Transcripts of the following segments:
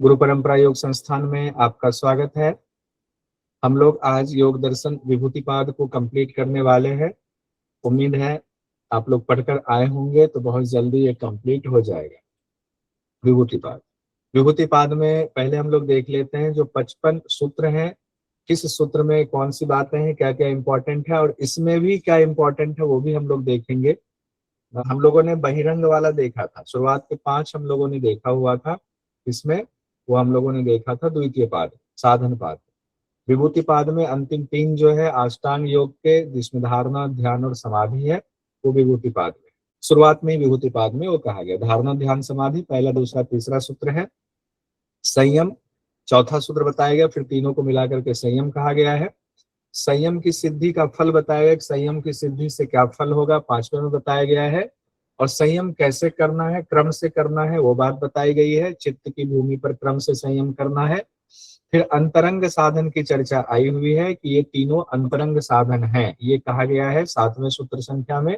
गुरु परंपरा योग संस्थान में आपका स्वागत है। हम लोग आज योग दर्शन विभूतिपाद को कंप्लीट करने वाले हैं। उम्मीद है आप लोग पढ़कर आए होंगे तो बहुत जल्दी ये कंप्लीट हो जाएगा। विभूतिपाद विभूतिपाद में पहले हम लोग देख लेते हैं जो 55 सूत्र हैं, किस सूत्र में कौन सी बातें हैं, क्या क्या इंपॉर्टेंट है और इसमें भी क्या इंपॉर्टेंट है वो भी हम लोग देखेंगे। हम लोगों ने बहिरंग वाला देखा था, शुरुआत के 5 हम लोगों ने देखा हुआ था। इसमें वो हम लोगों ने देखा था द्वितीय पाद, साधन पाद। विभूति पाद में अंतिम 3 जो है अष्टांग योग के, जिसमें धारणा, ध्यान और समाधि है, वो विभूति पाद में शुरुआत में ही विभूति पाद में वो कहा गया। धारणा, ध्यान, समाधि पहला, दूसरा, तीसरा सूत्र है। संयम चौथा सूत्र बताया गया, फिर तीनों को मिलाकर के संयम कहा गया है। संयम की सिद्धि का फल बताया गया, संयम की सिद्धि से क्या फल होगा 5वें में बताया गया है। और संयम कैसे करना है, क्रम से करना है, वो बात बताई गई है। चित्त की भूमि पर क्रम से संयम करना है। फिर अंतरंग साधन की चर्चा आई हुई है कि ये तीनों अंतरंग साधन हैं, ये कहा गया है 7वें सूत्र संख्या में।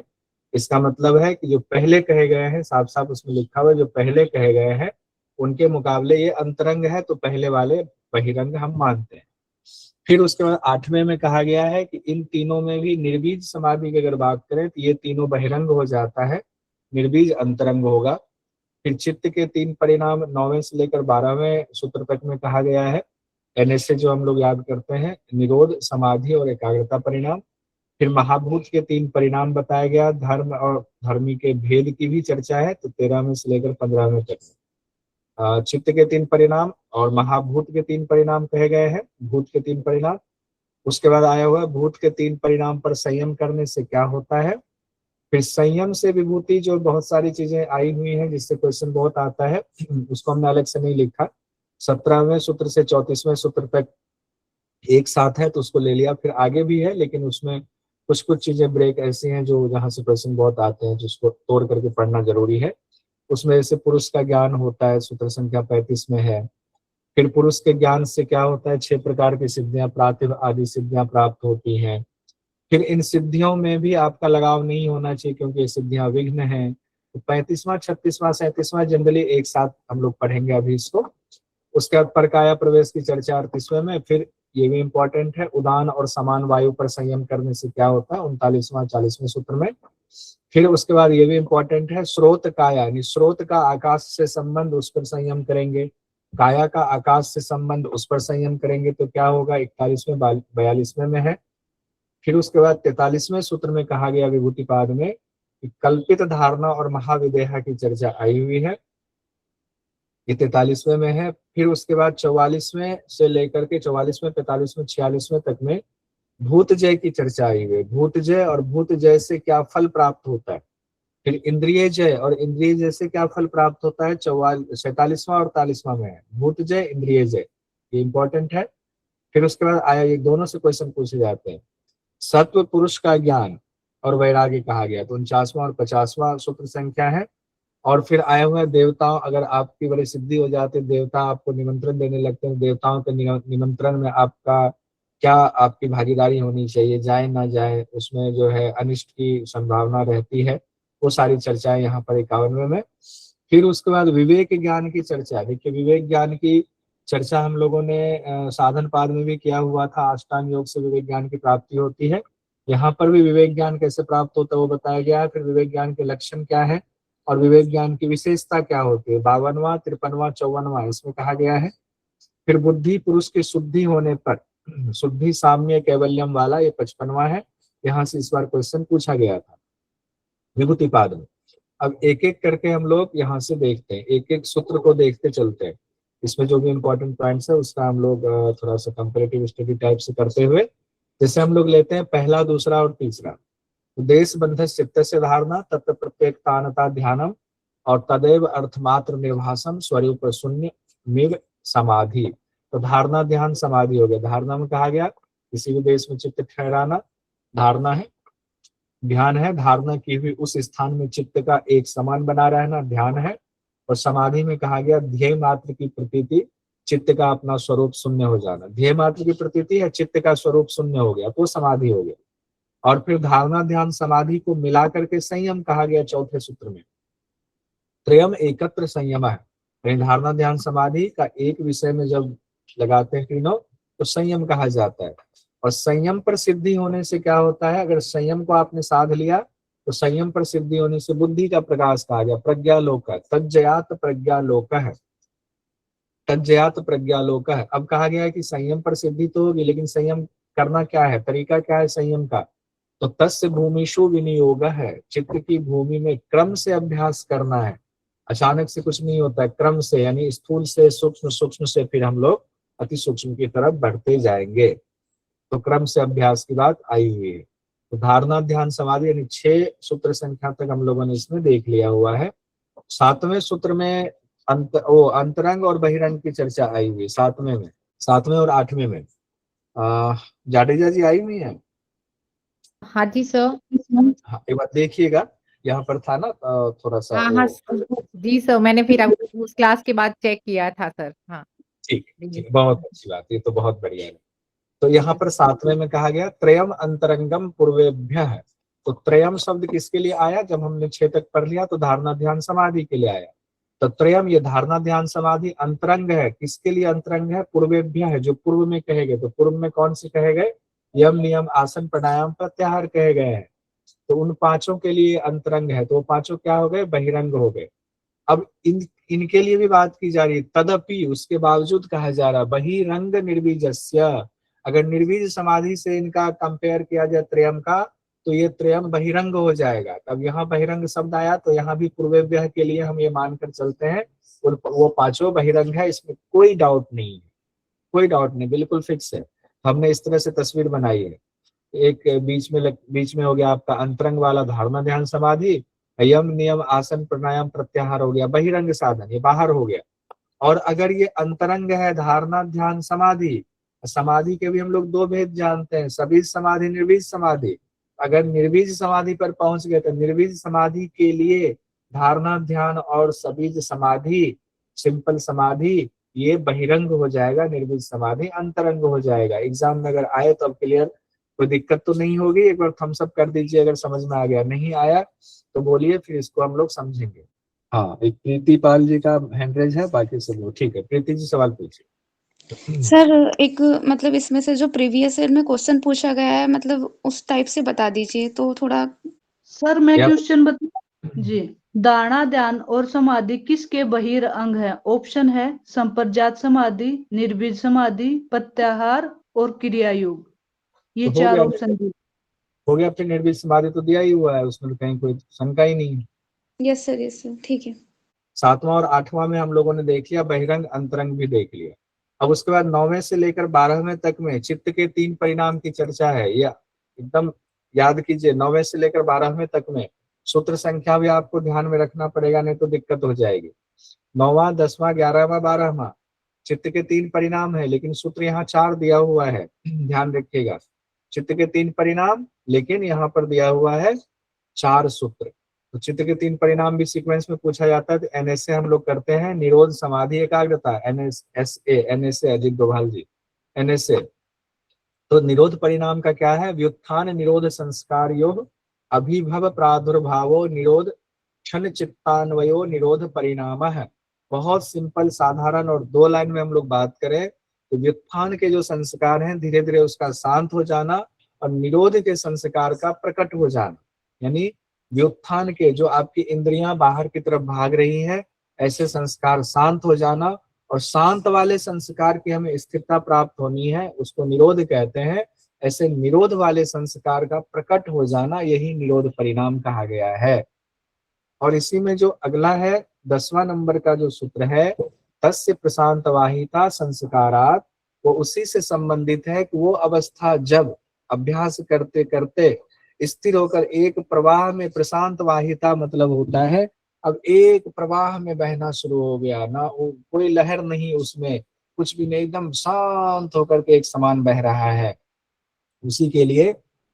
इसका मतलब है कि जो पहले कहे गए हैं, साफ साफ उसमें लिखा हुआ है, जो पहले कहे गए हैं उनके मुकाबले ये अंतरंग है, तो पहले वाले बहिरंग हम मानते हैं। फिर उसके बाद 8वें में कहा गया है कि इन तीनों में भी निर्बीज समाधि की अगर बात करें तो ये तीनों बहिरंग हो जाता है, निर्बीज अंतरंग होगा। फिर चित्त के 3 परिणाम 9वें से लेकर 12वें सूत्र तक में कहा गया है। एनएसए जो हम लोग याद करते हैं, निरोध, समाधि और एकाग्रता परिणाम। फिर महाभूत के 3 परिणाम बताया गया, धर्म और धर्मी के भेद की भी चर्चा है, तो 13वें से लेकर 15वें तक। चित्त के 3 परिणाम और महाभूत के 3 परिणाम कहे गए हैं, भूत के 3 परिणाम। उसके बाद आया हुआ भूत के 3 परिणाम पर संयम करने से क्या होता है। फिर संयम से विभूति, जो बहुत सारी चीजें आई हुई हैं जिससे क्वेश्चन बहुत आता है, उसको हमने अलग से नहीं लिखा। 17वें सूत्र से 34वें सूत्र तक एक साथ है तो उसको ले लिया। फिर आगे भी है लेकिन उसमें कुछ कुछ चीजें ब्रेक ऐसी हैं जो जहाँ से क्वेश्चन बहुत आते हैं, जिसको तोड़ करके पढ़ना जरूरी है। उसमें जैसे पुरुष का ज्ञान होता है, सूत्र संख्या 35 में है। फिर पुरुष के ज्ञान से क्या होता है, 6 प्रकार की सिद्धियां, प्रातिभ आदि सिद्धियां प्राप्त होती हैं। फिर इन सिद्धियों में भी आपका लगाव नहीं होना चाहिए क्योंकि ये सिद्धियां विघ्न हैं। तो 35वां, 36वां, 37वां जनरली एक साथ हम लोग पढ़ेंगे अभी इसको। उसके बाद परकाया प्रवेश की चर्चा 38वें में। फिर ये भी इंपॉर्टेंट है, उदान और समान वायु पर संयम करने से क्या होता है, 39वां 40वें सूत्र में। फिर उसके बाद ये भी इंपॉर्टेंट है, स्रोत काया, यानी स्रोत का आकाश से संबंध, उस पर संयम करेंगे। काया का आकाश से संबंध, उस पर संयम करेंगे तो क्या होगा, 41वें 42वें में है। फिर उसके बाद 43वें सूत्र में कहा गया विभूतिपाद में कि कल्पित धारणा और महाविदेहा की चर्चा आई हुई है, ये 43वें में है। फिर उसके बाद 44वें से लेकर के 44वें, 45वें, 46वें तक में भूत जय की चर्चा आई हुई है। भूत जय और भूत जय से क्या फल प्राप्त होता है। फिर इंद्रिय जय और इंद्रिय जय से क्या फल प्राप्त होता है, 47वां और 48वां में है, भूत जय, इंद्रिय जय, ये इंपॉर्टेंट है। फिर उसके बाद आया, ये दोनों से क्वेश्चन पूछे जाते हैं, सत्व पुरुष का ज्ञान और वैराग्य कहा गया, तो 49वां और 50वां सूत्र संख्या है। और फिर आए हुए हैं देवताओं, अगर आपकी बड़ी सिद्धि हो जाती है, देवता आपको निमंत्रण देने लगते हैं, देवताओं के निमंत्रण में आपका क्या, आपकी भागीदारी होनी चाहिए, जाए ना जाए, उसमें जो है अनिष्ट की संभावना रहती है, वो सारी चर्चाएं यहाँ पर 51वें में। फिर उसके बाद विवेक ज्ञान की चर्चा। देखिए विवेक ज्ञान की चर्चा हम लोगों ने साधन पाद में भी किया हुआ था, अष्टांग योग से विवेक ज्ञान की प्राप्ति होती है। यहाँ पर भी विवेक ज्ञान कैसे प्राप्त होता है वो बताया गया है। फिर विवेक ज्ञान के लक्षण क्या है और विवेक ज्ञान की विशेषता क्या होती है, 52वां, 53वां, 54वां इसमें कहा गया है। फिर बुद्धि पुरुष की शुद्धि होने पर, शुद्धि साम्य कैवल्यम वाला, ये 55वां है। यहाँ से इस बार क्वेश्चन पूछा गया था विभूतिपाद में। अब एक एक करके हम लोग यहाँ से देखते हैं, एक एक सूत्र को देखते चलते हैं। इसमें जो भी इंपॉर्टेंट पॉइंट्स है उसका हम लोग थोड़ा सा कंपैरेटिव स्टडी टाइप से करते हुए, जैसे हम लोग लेते हैं पहला, दूसरा और तीसरा। देश बंध चित्त से धारणा, तत्व प्रत्येक तानता ध्यानम और तदैव अर्थमात्र निर्भासम स्वरूप शून्य मिव समाधि। तो धारणा, ध्यान, समाधि हो गया। धारणा में कहा गया किसी भी देश में चित्त ठहराना धारणा है। ध्यान है, धारणा की हुई उस स्थान में चित्त का एक समान बना रहना ध्यान है। और समाधि में कहा गया ध्येय मात्र की प्रतीति, चित्त का अपना स्वरूप शून्य हो जाना। ध्येय मात्र की प्रतीति है, चित्त का स्वरूप शून्य हो गया तो समाधि हो गया। और फिर धारणा, ध्यान, समाधि को मिला करके संयम कहा गया चौथे सूत्र में। त्रयम एकत्र संयम है, यानी धारणा ध्यान समाधि का एक विषय में जब लगाते हैं तीनों तो संयम कहा जाता है। और संयम पर सिद्धि होने से क्या होता है, अगर संयम को आपने साध लिया तो संयम पर सिद्धि होने से बुद्धि का प्रकाश कहा गया, प्रज्ञालोक, तज्जयात प्रज्ञालोक है, तज्जयात प्रज्ञालोक है। अब कहा गया है कि संयम पर सिद्धि तो होगी, लेकिन संयम करना क्या है, तरीका क्या है संयम का, तो तस्य भूमिषु विनियोग है, चित्त की भूमि में क्रम से अभ्यास करना है। अचानक से कुछ नहीं होता है, क्रम से, यानी स्थूल से सूक्ष्म, सूक्ष्म से फिर हम लोग अति सूक्ष्म की तरफ बढ़ते जाएंगे। तो क्रम से अभ्यास की बात आई हुई है। तो धारणा ध्यान समाधि यानी 6 सूत्र संख्या तक हम लोगों ने इसमें देख लिया हुआ है। 7वें सूत्र में अंतरंग और बहिरंग की चर्चा आई हुई है। 7वें और 8वें में जाडेजा जी आई हुई है। हाँ जी सर। हाँ, एक बार देखिएगा, यहाँ पर था ना थोड़ा सा हाँ हाँ जी सर, मैंने फिर उस क्लास के बाद चेक किया था सर। हाँ ठीक, बहुत अच्छी बात, ये तो बहुत बढ़िया है। तो यहाँ पर 7वें में कहा गया त्रयम अंतरंगम पूर्वेभ्य है। तो त्रयम शब्द किसके लिए आया, जब हमने 6 तक पढ़ लिया तो धारणा ध्यान समाधि के लिए आया। तो त्रयम ये धारणा ध्यान समाधि अंतरंग है, किसके लिए अंतरंग है, पूर्वेभ्य है, जो पूर्व में कहे गए। तो पूर्व में कौन से कहे गए, यम नियम आसन प्राणायाम प्रत्याहार कहे गए हैं, तो उन 5 के लिए अंतरंग है। तो वो 5 क्या हो गए, बहिरंग हो गए। अब इनके लिए भी बात की जा रही है, तदपि उसके बावजूद कहा जा रहा बहिरंग निर्बीजस्य। अगर निर्बीज समाधि से इनका कंपेयर किया जाए त्रयम का, तो ये त्रयम बहिरंग हो जाएगा। अब यहाँ बहिरंग शब्द आया तो यहाँ भी पूर्वेभ्य के लिए हम ये मानकर चलते हैं वो 5 बहिरंग है, इसमें कोई डाउट नहीं है, कोई डाउट नहीं, बिल्कुल फिक्स है। हमने इस तरह से तस्वीर बनाई है। एक बीच में हो गया आपका अंतरंग वाला धारणा ध्यान समाधि, यम नियम आसन प्राणायाम प्रत्याहार हो गया बहिरंग साधन, ये बाहर हो गया। और अगर ये अंतरंग है धारणा ध्यान समाधि, समाधि के भी हम लोग 2 भेद जानते हैं, सबीज समाधि निर्बीज समाधि। अगर निर्बीज समाधि पर पहुंच गए तो निर्बीज समाधि के लिए धारणा ध्यान और सबीज समाधि, सिंपल समाधि, ये बहिरंग हो जाएगा, निर्बीज समाधि अंतरंग हो जाएगा। एग्जाम में अगर आए तो अब क्लियर, कोई दिक्कत तो नहीं होगी, एक बार थम्स अप कर दीजिए अगर समझ में आ गया, नहीं आया तो बोलिए, फिर इसको हम लोग समझेंगे। हाँ, एक प्रीति पाल जी का हैंड रेज है, बाकी सब लोग ठीक है। प्रीति जी सवाल पूछिए। सर एक मतलब इसमें से जो प्रीवियस ईयर में क्वेश्चन पूछा गया है, मतलब उस टाइप से बता दीजिए तो थोड़ा। सर मैं क्वेश्चन बता जी। धारणा ध्यान और समाधि किसके बहिर अंग है? ऑप्शन है संप्रजात समाधि, निर्बीज समाधि, प्रत्याहार और क्रिया योग। ये तो 4 ऑप्शन दिए। हो गया, फिर निर्बीज समाधि तो दिया ही हुआ है, उसमें तो कहीं कोई शंका ही नहीं है। यस सर, ठीक है। 7वां और 8वां में हम लोगों ने देख लिया, बहिरंग अंतरंग भी देख लिया। अब उसके बाद 9वें से लेकर 12वें तक में चित्त के 3 परिणाम की चर्चा है। ये एकदम याद कीजिए, 9वें से लेकर 12वें तक में सूत्र संख्या भी आपको ध्यान में रखना पड़ेगा, नहीं तो दिक्कत हो जाएगी। 9वां 10वां 11वां 12वां चित्त के 3 परिणाम है, लेकिन सूत्र यहाँ 4 दिया हुआ है, ध्यान रखिएगा। चित्त के 3 परिणाम, लेकिन यहाँ पर दिया हुआ है 4 सूत्र। तो चित्त के 3 परिणाम भी सीक्वेंस में पूछा जाता है। तो एनएसए हम लोग करते हैं, निरोध समाधि एकाग्रता, एनएसए अजीत डोभाल जी, एनएसए। तो निरोध परिणाम का क्या है, व्युत्थान निरोध संस्कार योग, अभिभव प्रादुर्भावो निरोध, क्षण चित्तान्वयो निरोध परिणाम है। बहुत सिंपल साधारण, और 2 लाइन में हम लोग बात करें तो व्युत्थान के जो संस्कार हैं धीरे धीरे उसका शांत हो जाना, और निरोध के संस्कार का प्रकट हो जाना। यानी व्युत्थान के जो आपकी इंद्रियां बाहर की तरफ भाग रही है, ऐसे संस्कार शांत हो जाना, और शांत वाले संस्कार की हमें स्थिरता प्राप्त होनी है, उसको निरोध कहते हैं। ऐसे निरोध वाले संस्कार का प्रकट हो जाना, यही निरोध परिणाम कहा गया है। और इसी में जो अगला है 10वां नंबर का जो सूत्र है, तस्य प्रशांत वाहिता संस्कारात, वो उसी से संबंधित है कि वो अवस्था जब अभ्यास करते करते स्थिर होकर एक प्रवाह में, प्रशांत वाहिता मतलब होता है अब एक प्रवाह में बहना शुरू हो गया ना, कोई लहर नहीं, उसमें कुछ भी नहीं, एकदम शांत होकर के एक समान बह रहा है, उसी के लिए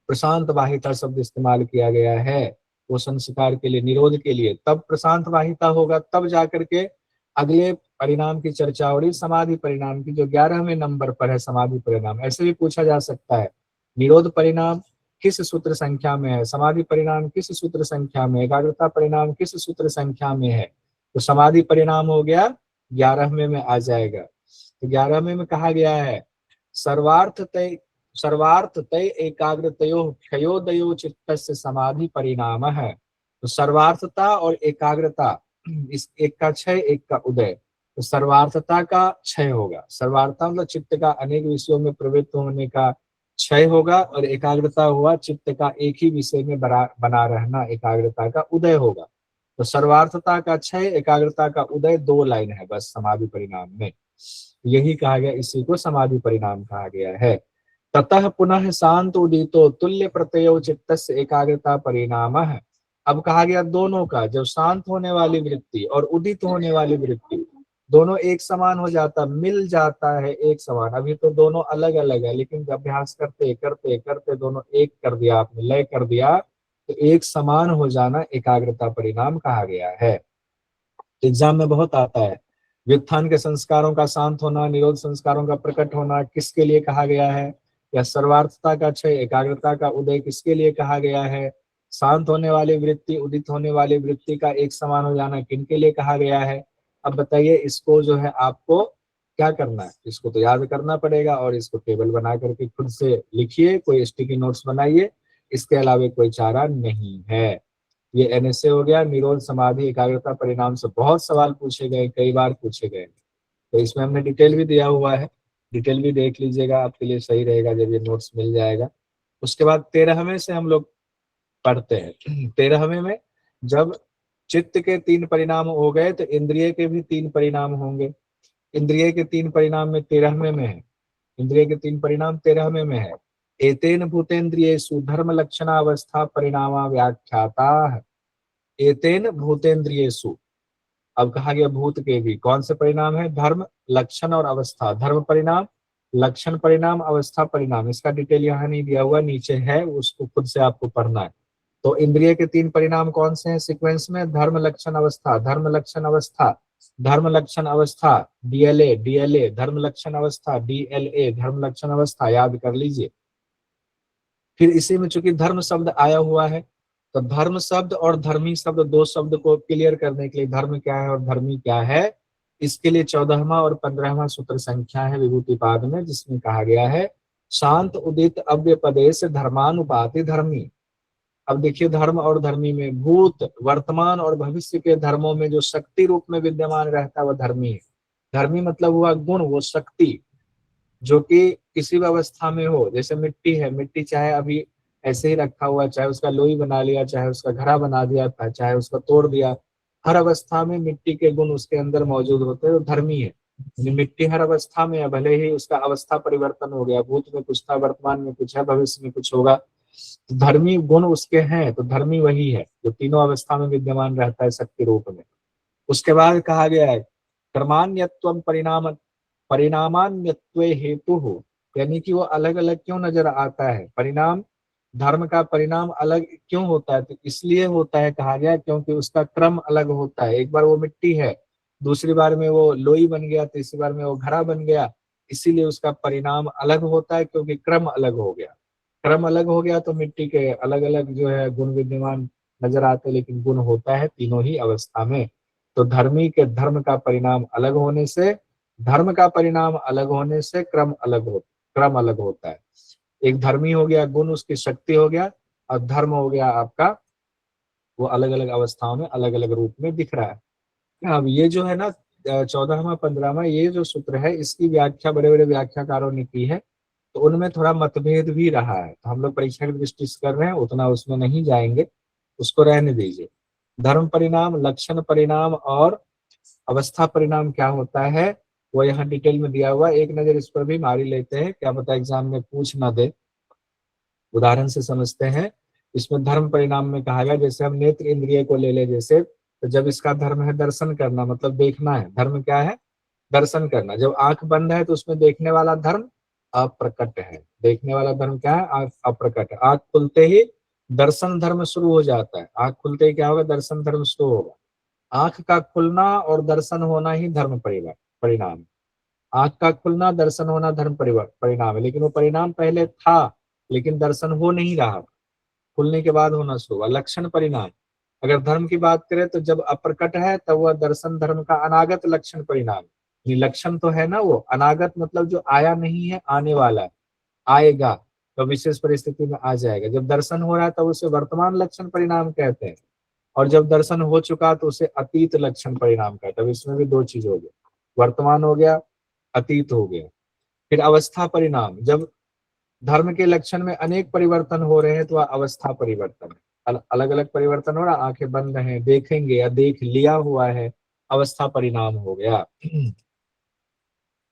प्रशांत वाहिता शब्द इस्तेमाल किया गया है। वो संस्कार के लिए, निरोध के लिए, तब प्रशांत वाहिता होगा, तब जाकर के अगले परिणाम की चर्चा हो रही, समाधि परिणाम की, जो 11वें नंबर पर है समाधि परिणाम। ऐसे भी पूछा जा सकता है, निरोध परिणाम किस सूत्र संख्या में है, समाधि परिणाम किस सूत्र संख्या में, एकाग्रता परिणाम किस सूत्र संख्या में है। तो समाधि परिणाम हो गया 11वें में आ जाएगा। तो 11वें में कहा गया है सर्वार्थ तय एकाग्रतयो क्षयोदयो चित्तस्य समाधि परिणाम है। तो सर्वार्थता और एकाग्रता, इस एक का क्षय एक का उदय, तो सर्वार्थता का क्षय होगा। सर्वार्थता मतलब चित्त का अनेक विषयों में प्रवृत्त होने का क्षय होगा, और एकाग्रता हुआ चित्त का एक ही विषय में बना रहना, एकाग्रता का उदय होगा। तो सर्वार्थता का क्षय, एकाग्रता का उदय, 2 लाइन है बस समाधि परिणाम में। यही कहा गया, इसी को समाधि परिणाम कहा गया है। ततः पुनः शांत उदितो तुल्य प्रत्ययो चित्तस्य एकाग्रता परिणाम है। अब कहा गया दोनों का, जब शांत होने वाली वृत्ति और उदित होने वाली वृत्ति दोनों एक समान हो जाता, मिल जाता है एक समान। अभी तो दोनों अलग अलग है, लेकिन अभ्यास करते करते करते दोनों एक कर दिया आपने, लय कर दिया, तो एक समान हो जाना एकाग्रता परिणाम कहा गया है। एग्जाम में बहुत आता है, व्युत्थान के संस्कारों का शांत होना, निरोध संस्कारों का प्रकट होना किसके लिए कहा गया है, या सर्वार्थता का क्षय, एकाग्रता का उदय किसके लिए कहा गया है, शांत होने वाली वृत्ति, उदित होने वाली वृत्ति का एक समान हो जाना किनके लिए कहा गया है। अब बताइए, इसको जो है आपको क्या करना है, इसको तो याद करना पड़ेगा, और इसको टेबल बना करके खुद से लिखिए, कोई स्टिकी नोट्स बनाइए, इसके अलावा कोई चारा नहीं है। ये एनएसए हो गया, निरोध समाधि एकाग्रता परिणाम से बहुत सवाल पूछे गए, कई बार पूछे गए, तो इसमें हमने डिटेल भी दिया हुआ है, डिटेल भी देख लीजिएगा, आपके लिए सही रहेगा जब ये नोट्स मिल जाएगा। उसके बाद 13वें से हम लोग पढ़ते हैं। 13वें में जब चित्त के 3 परिणाम हो गए, तो इंद्रिय के भी 3 परिणाम होंगे। इंद्रिय के 3 परिणाम में 13वें में है, इंद्रिय के 3 परिणाम 13वें में है। एतेन भूतेन्द्रियेषु धर्म लक्षणावस्था परिणामा व्याख्याता। एतेन भूतेन्द्रियेषु, अब कहा गया भूत के भी कौन से परिणाम है, धर्म, लक्षण और अवस्था। धर्म परिणाम, लक्षण परिणाम, अवस्था परिणाम, इसका डिटेल यहाँ नहीं दिया हुआ, नीचे है, उसको खुद से आपको पढ़ना है। तो इंद्रिय के 3 परिणाम कौन से हैं सीक्वेंस में, धर्म लक्षण अवस्था, धर्म लक्षण अवस्था, धर्म लक्षण अवस्था, डीएलए, डीएलए, धर्म लक्षण अवस्था, डीएलए, धर्म लक्षण अवस्था, याद कर लीजिए। फिर इसी में चूंकि धर्म शब्द आया हुआ है, तो धर्म शब्द और धर्मी शब्द, 2 शब्द को क्लियर करने के लिए, धर्म क्या है और धर्मी क्या है, इसके लिए 14वां और 15वां सूत्र संख्या है विभूतिपाद में, जिसमें कहा गया है शांत उदित अव्यपदेश धर्मानुपाति धर्मी। अब देखिए, धर्म और धर्मी में भूत, वर्तमान और भविष्य के धर्मों में जो शक्ति रूप में विद्यमान रहता है वह धर्मी है। धर्मी मतलब हुआ गुण, वो शक्ति जो कि किसी भी अवस्था में हो। जैसे मिट्टी है, मिट्टी चाहे अभी ऐसे ही रखा हुआ, चाहे उसका लोई बना लिया, चाहे उसका घड़ा बना दिया था, चाहे उसका तोड़ दिया, हर अवस्था में मिट्टी के गुण उसके अंदर मौजूद होते हैं, तो धर्मी है। मिट्टी हर अवस्था में है, भले ही उसका अवस्था परिवर्तन हो गया, भूत में कुछ था, वर्तमान में कुछ है, भविष्य में कुछ होगा, तो धर्मी गुण उसके हैं, तो धर्मी वही है जो तीनों अवस्था में विद्यमान रहता है शक्ति रूप में। उसके बाद कहा गया है कर्मान्यत्वम परिणामान्यत्वे हेतु, यानी कि वो अलग अलग क्यों नजर आता है, परिणाम, धर्म का परिणाम अलग क्यों होता है, तो इसलिए होता है कहा गया क्योंकि उसका क्रम अलग होता है। एक बार वो मिट्टी है, दूसरी बार में वो लोई बन गया, तीसरी बार में वो घड़ा बन गया, इसीलिए उसका परिणाम अलग होता है, क्योंकि क्रम अलग हो गया। क्रम अलग हो गया तो मिट्टी के अलग अलग जो है गुण विद्यमान नजर आते, लेकिन गुण होता है तीनों ही अवस्था में। तो धर्मी के धर्म का परिणाम अलग होने से, धर्म का परिणाम अलग होने से क्रम अलग होता है। एक धर्मी हो गया, गुण उसकी शक्ति हो गया, और धर्म हो गया आपका वो अलग अलग अवस्थाओं में अलग अलग रूप में दिख रहा है। अब ये जो है ना 14वां 15वां ये जो सूत्र है, इसकी व्याख्या बड़े बड़े व्याख्याकारों ने की है, तो उनमें थोड़ा मतभेद भी रहा है, तो हम लोग परीक्षा की दृष्टि से कर रहे हैं, उतना उसमें नहीं जाएंगे, उसको रहने दीजिए। धर्म परिणाम, लक्षण परिणाम और अवस्था परिणाम क्या होता है वो यहाँ डिटेल में दिया हुआ, एक नजर इस पर भी मारी लेते हैं, क्या पता एग्जाम में पूछ ना दे। उदाहरण से समझते हैं, इसमें धर्म परिणाम में कहा गया, जैसे हम नेत्र इंद्रिय को ले ले, जैसे तो जब इसका धर्म है दर्शन करना, मतलब देखना है, धर्म क्या है, दर्शन करना। जब आंख बंद है तो उसमें देखने वाला धर्म अप्रकट है, देखने वाला धर्म क्या है, आंख अप्रकट है। आंख खुलते ही दर्शन धर्म शुरू हो जाता है, आंख खुलते ही क्या होगा, दर्शन धर्म शुरू होगा। आंख का खुलना और दर्शन होना ही धर्म परिणाम है। आंख का खुलना, दर्शन होना धर्म परिणाम है, लेकिन वो परिणाम पहले था, लेकिन दर्शन हो नहीं रहा, खुलने के बाद होना शुरू हुआ। लक्षण परिणाम, अगर धर्म की बात करें तो जब अप्रकट है तब वह दर्शन धर्म का अनागत लक्षण परिणाम, ये लक्षण तो है ना, वो अनागत मतलब जो आया नहीं है, आने वाला है, आएगा तो विशेष परिस्थिति में आ जाएगा। जब दर्शन हो रहा है तब उसे वर्तमान लक्षण परिणाम कहते हैं, और जब दर्शन हो चुका तो उसे अतीत लक्षण परिणाम कहते हैं। इसमें भी दो चीज हो गया, वर्तमान हो गया, अतीत हो गया। फिर अवस्था परिणाम, जब धर्म के लक्षण में अनेक परिवर्तन हो रहे हैं तो वह अवस्था परिवर्तन है, अलग अलग परिवर्तन हो रहा, आंखें बंद हैं, देखेंगे या देख लिया हुआ है, अवस्था परिणाम हो गया।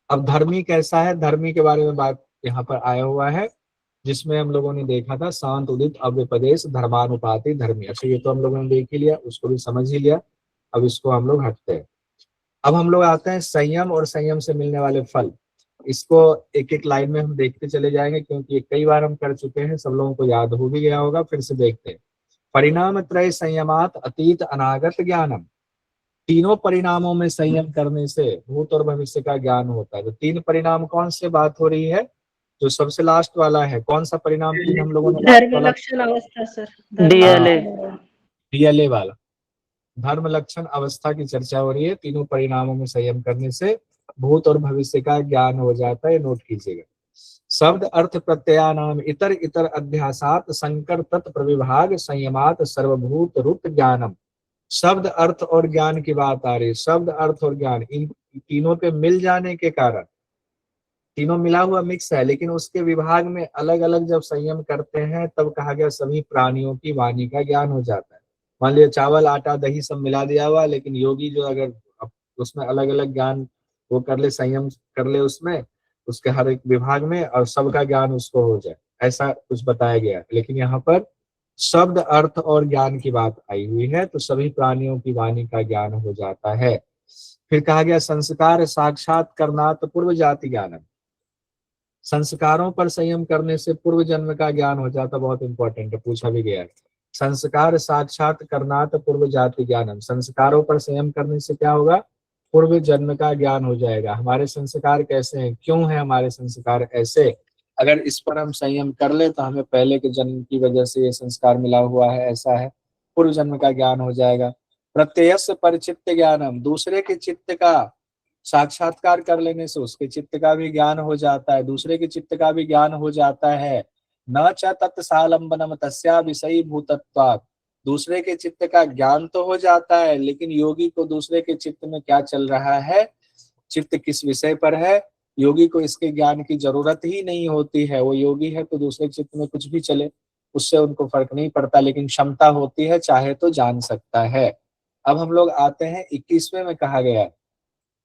अब धर्मी कैसा है, धर्मी के बारे में बात यहाँ पर आया हुआ है, जिसमें हम लोगों ने देखा था शांत उदित अव्यपदेश धर्मानुपाति धर्मी। अच्छा ये तो हम लोगों ने देख ही लिया, उसको भी समझ ही लिया। अब इसको हम लोग हटते हैं। अब हम लोग आते हैं संयम और संयम से मिलने वाले फल। इसको एक एक लाइन में हम देखते चले जाएंगे, क्योंकि ये कई बार हम कर चुके हैं, सब लोगों को याद हो भी गया होगा, फिर से देखते हैं। परिणाम त्रय संयमात अतीत अनागत ज्ञानम, तीनों परिणामों में संयम करने से भूत और भविष्य का ज्ञान होता है। तो तीन परिणाम कौन से बात हो रही है, जो सबसे लास्ट वाला है, कौन सा परिणाम तीन हम लोगों ने धर्म लक्षण अवस्था सर, डीएलए वाला धर्म लक्षण अवस्था की चर्चा हो रही है। तीनों परिणामों में संयम करने से भूत और भविष्य का ज्ञान हो जाता है, नोट कीजिएगा। शब्द अर्थ प्रत्ययानाम इतर इतर अध्यासात संकर तत् प्रविभाग संयमात सर्वभूत रुत ज्ञानम। शब्द अर्थ और ज्ञान की बात आ रही है। शब्द अर्थ और ज्ञान इन तीनों के मिल जाने के कारण, तीनों मिला हुआ मिक्स है, लेकिन उसके विभाग में अलग अलग जब संयम करते हैं तब कहा गया सभी प्राणियों की वाणी का ज्ञान हो जाता है। मान लिया चावल आटा दही सब मिला दिया हुआ, लेकिन योगी जो अगर उसमें अलग अलग ज्ञान वो कर ले, संयम कर ले उसमें, उसके हर एक विभाग में, और सबका ज्ञान उसको हो जाए, ऐसा कुछ बताया गया। लेकिन यहाँ पर शब्द अर्थ और ज्ञान की बात आई हुई है, तो सभी प्राणियों की वाणी का ज्ञान हो जाता है। फिर कहा गया संस्कार साक्षात करना तो पूर्व जाति ज्ञानम, संस्कारों पर संयम करने से पूर्व जन्म का ज्ञान हो जाता। बहुत इंपॉर्टेंट है, पूछा भी गया है। संस्कार साक्षात करना तो पूर्व जाति ज्ञानम, संस्कारों पर संयम करने से क्या होगा, पूर्व जन्म का ज्ञान हो जाएगा। हमारे संस्कार कैसे हैं, क्यों है हमारे संस्कार ऐसे, अगर इस पर हम संयम कर ले तो हमें पहले के जन्म की वजह से ये संस्कार मिला हुआ है, ऐसा है, पूर्व जन्म का ज्ञान हो जाएगा। प्रत्ययस्य परिचित्त ज्ञानम, दूसरे के चित्त का साक्षात्कार कर लेने से उसके चित्त का भी ज्ञान हो जाता है, दूसरे के चित्त का भी ज्ञान हो जाता है। न च तत्सालंबनम तस्या विषयी भूतत्वात्, दूसरे के चित्त का ज्ञान तो हो जाता है, लेकिन योगी को दूसरे के चित्त में क्या चल रहा है, चित्त किस विषय पर है, योगी को इसके ज्ञान की जरूरत ही नहीं होती है। वो योगी है तो दूसरे चित्त में कुछ भी चले, उससे उनको फर्क नहीं पड़ता, लेकिन क्षमता होती है, चाहे तो जान सकता है। अब हम लोग आते हैं 21वें में, कहा गया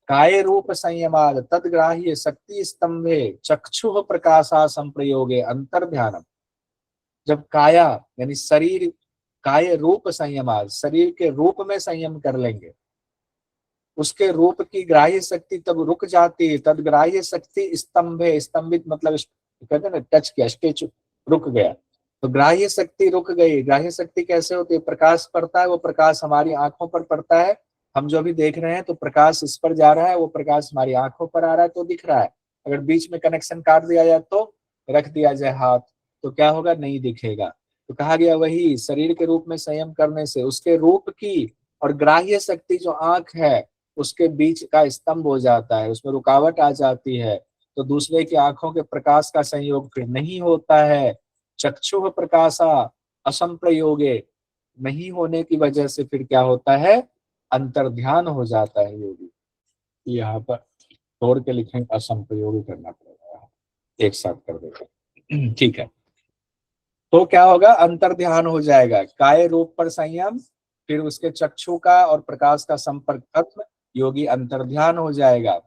काय रूप संयमाद तदग्राह्य शक्ति स्तंभे चक्षु प्रकाशा संप्रयोगे अंतर ध्यानम। जब काया यानी शरीर, काय रूप संयमाद, शरीर के रूप में संयम कर लेंगे, उसके रूप की ग्राह्य शक्ति तब रुक जाती है। तदग्राह्य शक्ति स्तंभे, स्तंभित मतलब कहते हैं ना, टच किया, स्टेचू रुक गया, तो ग्राह्य शक्ति रुक गई। ग्राह्य शक्ति कैसे होती है, प्रकाश पड़ता है, वो प्रकाश हमारी आंखों पर पड़ता है, हम जो भी देख रहे हैं तो प्रकाश इस पर जा रहा है, वो प्रकाश हमारी आंखों पर आ रहा है तो दिख रहा है। अगर बीच में कनेक्शन काट दिया जाए तो, रख दिया जाए हाथ, तो क्या होगा, नहीं दिखेगा। तो कहा गया वही शरीर के रूप में संयम करने से उसके रूप की और ग्राह्य शक्ति जो आंख है उसके बीच का स्तंभ हो जाता है, उसमें रुकावट आ जाती है, तो दूसरे की आंखों के प्रकाश का संयोग फिर नहीं होता है। चक्षु प्रकाशा असंप्रयोगे, नहीं होने की वजह से फिर क्या होता है, अंतर ध्यान हो जाता है योगी। यहाँ पर तोड़ के लिखेंगे, असंप्रयोगी करना पड़ेगा, एक साथ कर देगा, ठीक है। तो क्या होगा, अंतर ध्यान हो जाएगा, काय रूप पर संयम, फिर उसके चक्षु का और प्रकाश का संपर्क तत्व, योगी अंतर ध्यान हो जाएगा।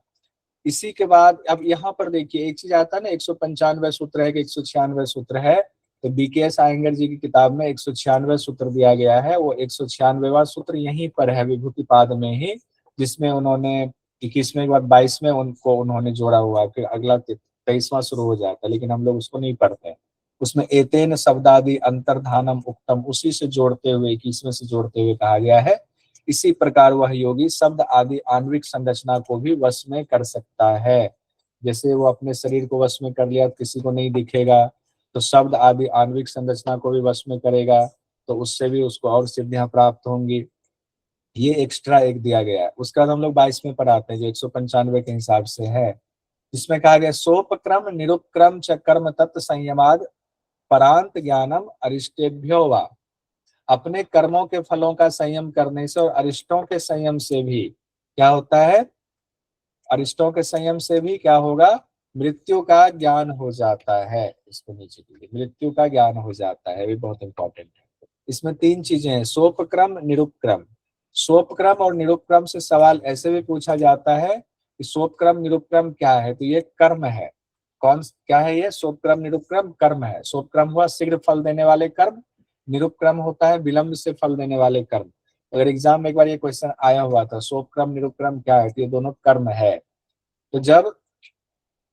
इसी के बाद अब यहाँ पर देखिए एक चीज आता है ना, 195 सूत्र है कि 196 सूत्र है, तो बीकेएस आयंगर जी की किताब में 196 सूत्र दिया गया है, वो 196वां सूत्र यहीं पर है विभूतिपाद में ही, जिसमें उन्होंने 21वें के बाद 22वें उनको उन्होंने जोड़ा हुआ है, फिर अगला 23वां शुरू हो जाता है, लेकिन हम लोग उसको नहीं पढ़ते। उसमें एतेन शब्दादि अंतर्धानम उक्तम, उसी से जोड़ते हुए 21वें से जोड़ते हुए कहा गया है, इसी प्रकार वह योगी शब्द आदि आणविक संरचना को भी वश में कर सकता है। जैसे वो अपने शरीर को वश में कर लिया, किसी को नहीं दिखेगा, तो शब्द आदि आणविक संरचना को भी वश में करेगा, तो उससे भी उसको और सिद्धियां प्राप्त होंगी। ये एक्स्ट्रा एक दिया गया है। उसके बाद हम लोग 22वें पर आते हैं जो 195 के हिसाब से है। इसमें कहा गया सोपक्रम निरुपक्रम च कर्म तत्व संयमाद परांत ज्ञानम अरिष्टेभ्यो वा। अपने कर्मों के फलों का संयम करने से और अरिष्टों के संयम से भी क्या होता है, अरिष्टों के संयम से भी क्या होगा, मृत्यु का ज्ञान हो जाता है। इसको नीचे कीजिए, मृत्यु का ज्ञान हो जाता है, भी बहुत इंपॉर्टेंट है। इसमें 3 चीजें हैं, सोपक्रम निरुपक्रम। सोपक्रम और निरुपक्रम से सवाल ऐसे भी पूछा जाता है कि सोपक्रम निरुपक्रम क्या है, तो ये कर्म है। कौन क्या है ये, सोपक्रम निरुपक्रम कर्म है। सोपक्रम हुआ शीघ्र फल देने वाले कर्म, निरुपक्रम होता है विलंब से फल देने वाले कर्म। अगर एग्जाम में एक बार ये क्वेश्चन आया हुआ था, सोपक्रम निरुपक्रम क्या है, तो ये दोनों कर्म है। तो जब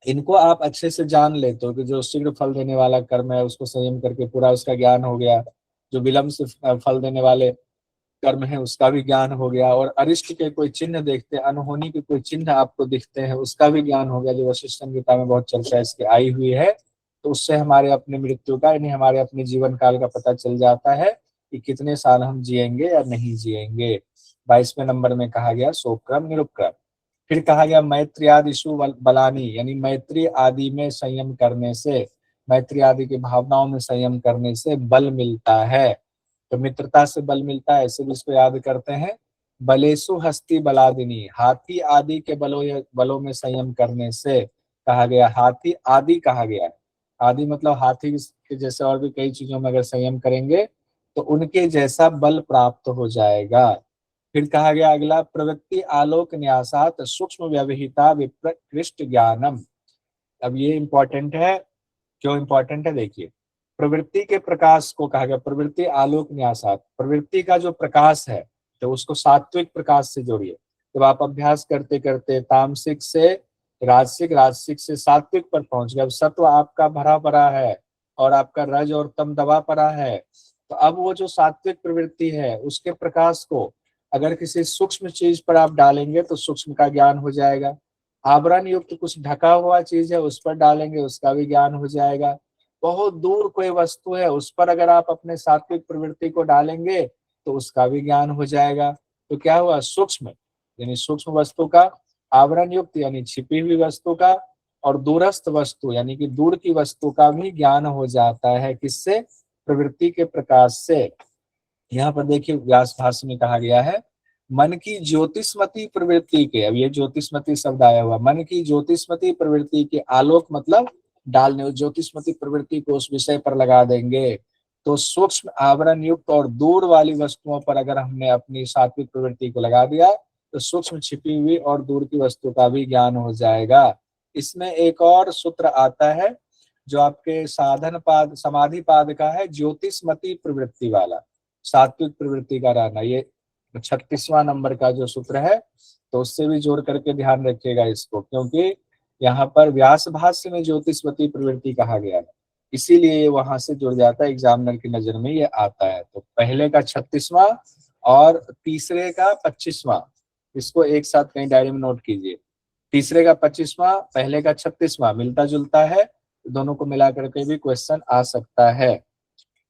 इनको आप अच्छे से जान लेते हो कि जो शीघ्र फल देने वाला कर्म है उसको संयम करके पूरा उसका ज्ञान हो गया, जो विलंब से फल देने वाले कर्म है उसका भी ज्ञान हो गया, और अरिष्ट के कोई चिन्ह देखते, अनहोनी के कोई चिन्ह आपको दिखते हैं उसका भी ज्ञान हो गया, जो वशिष्ठ संहिता में बहुत चर्चा इसकी आई हुई है। तो उससे हमारे अपने मृत्यु का, यानी हमारे अपने जीवन काल का पता चल जाता है कि कितने साल हम जिएंगे या नहीं जिएंगे। 22वें नंबर में कहा गया सोपक्रम निरुपक्रम। फिर कहा गया मैत्री आदिशु बलानी, यानी मैत्री आदि में संयम करने से, मैत्री आदि की भावनाओं में संयम करने से बल मिलता है। तो मित्रता से बल मिलता है, ऐसे भी इसको याद करते हैं। बलेसु हस्ती बलादिनी, हाथी आदि के बलों में संयम करने से कहा गया, हाथी आदि कहा गया। आदि मतलब हाथी के जैसे और भी कई चीजों में अगर संयम करेंगे तो उनके जैसा बल प्राप्त हो जाएगा। फिर कहा गया अगला, प्रवृत्ति आलोक न्यासात सूक्ष्म व्यवहिता विप्रकृष्ट ज्ञानम। अब ये इंपॉर्टेंट है, क्यों इंपॉर्टेंट है देखिए। प्रवृत्ति के प्रकाश को कहा गया, प्रवृत्ति आलोक न्यासात, प्रवृत्ति का जो प्रकाश है तो उसको सात्विक प्रकाश से जोड़िए। जब आप अभ्यास करते करते तामसिक से राजसिक, राजसिक से सात्विक पर पहुंच गए, अब सत्व आपका भरा पड़ा है और आपका रज और तम दबा पड़ा है, तो अब वो जो सात्विक प्रवृत्ति है उसके प्रकाश को अगर किसी सूक्ष्म चीज पर आप डालेंगे तो सूक्ष्म का ज्ञान हो जाएगा। आवरण युक्त कुछ ढका हुआ चीज है उस पर डालेंगे, उसका भी ज्ञान हो जाएगा। बहुत दूर कोई वस्तु है उस पर अगर आप अपने सात्विक प्रवृत्ति को डालेंगे तो उसका भी ज्ञान हो जाएगा। तो क्या हुआ, सूक्ष्म यानी सूक्ष्म वस्तु का, आवरण युक्त यानी छिपी हुई वस्तु का, और दूरस्थ वस्तु यानी कि दूर की वस्तु का भी ज्ञान हो जाता है। किससे, प्रवृत्ति के प्रकाश से। यहाँ पर देखिए व्यास भाष्य में कहा गया है, मन की ज्योतिष्मती प्रवृत्ति के, अब ये ज्योतिष्मती शब्द आया हुआ, मन की ज्योतिष्मती प्रवृत्ति के आलोक मतलब डालने, ज्योतिष्मती प्रवृत्ति को उस विषय पर लगा देंगे तो सूक्ष्म आवरण युक्त और दूर वाली वस्तुओं पर अगर हमने अपनी सात्विक प्रवृत्ति को लगा दिया तो सूक्ष्म छिपी हुई और दूर की वस्तु का भी ज्ञान हो जाएगा। इसमें एक और सूत्र आता है जो आपके साधन पाद समाधि पाद का है, ज्योतिष्मती प्रवृत्ति वाला, सात्विक प्रवृत्ति का रहना, ये 36वां नंबर का जो सूत्र है, तो उससे भी जोड़ करके ध्यान रखिएगा इसको, क्योंकि यहाँ पर व्यास भाष्य में ज्योतिष्मती प्रवृत्ति कहा गया है, इसीलिए ये वहां से जुड़ जाता है, एग्जामिनर की नजर में ये आता है। तो पहले का 36वां और तीसरे का 25वां, इसको एक साथ कहीं डायरी में नोट कीजिए। तीसरे का 25वां, पहले का 36वां मिलता जुलता है, दोनों को मिला करके भी क्वेश्चन आ सकता है।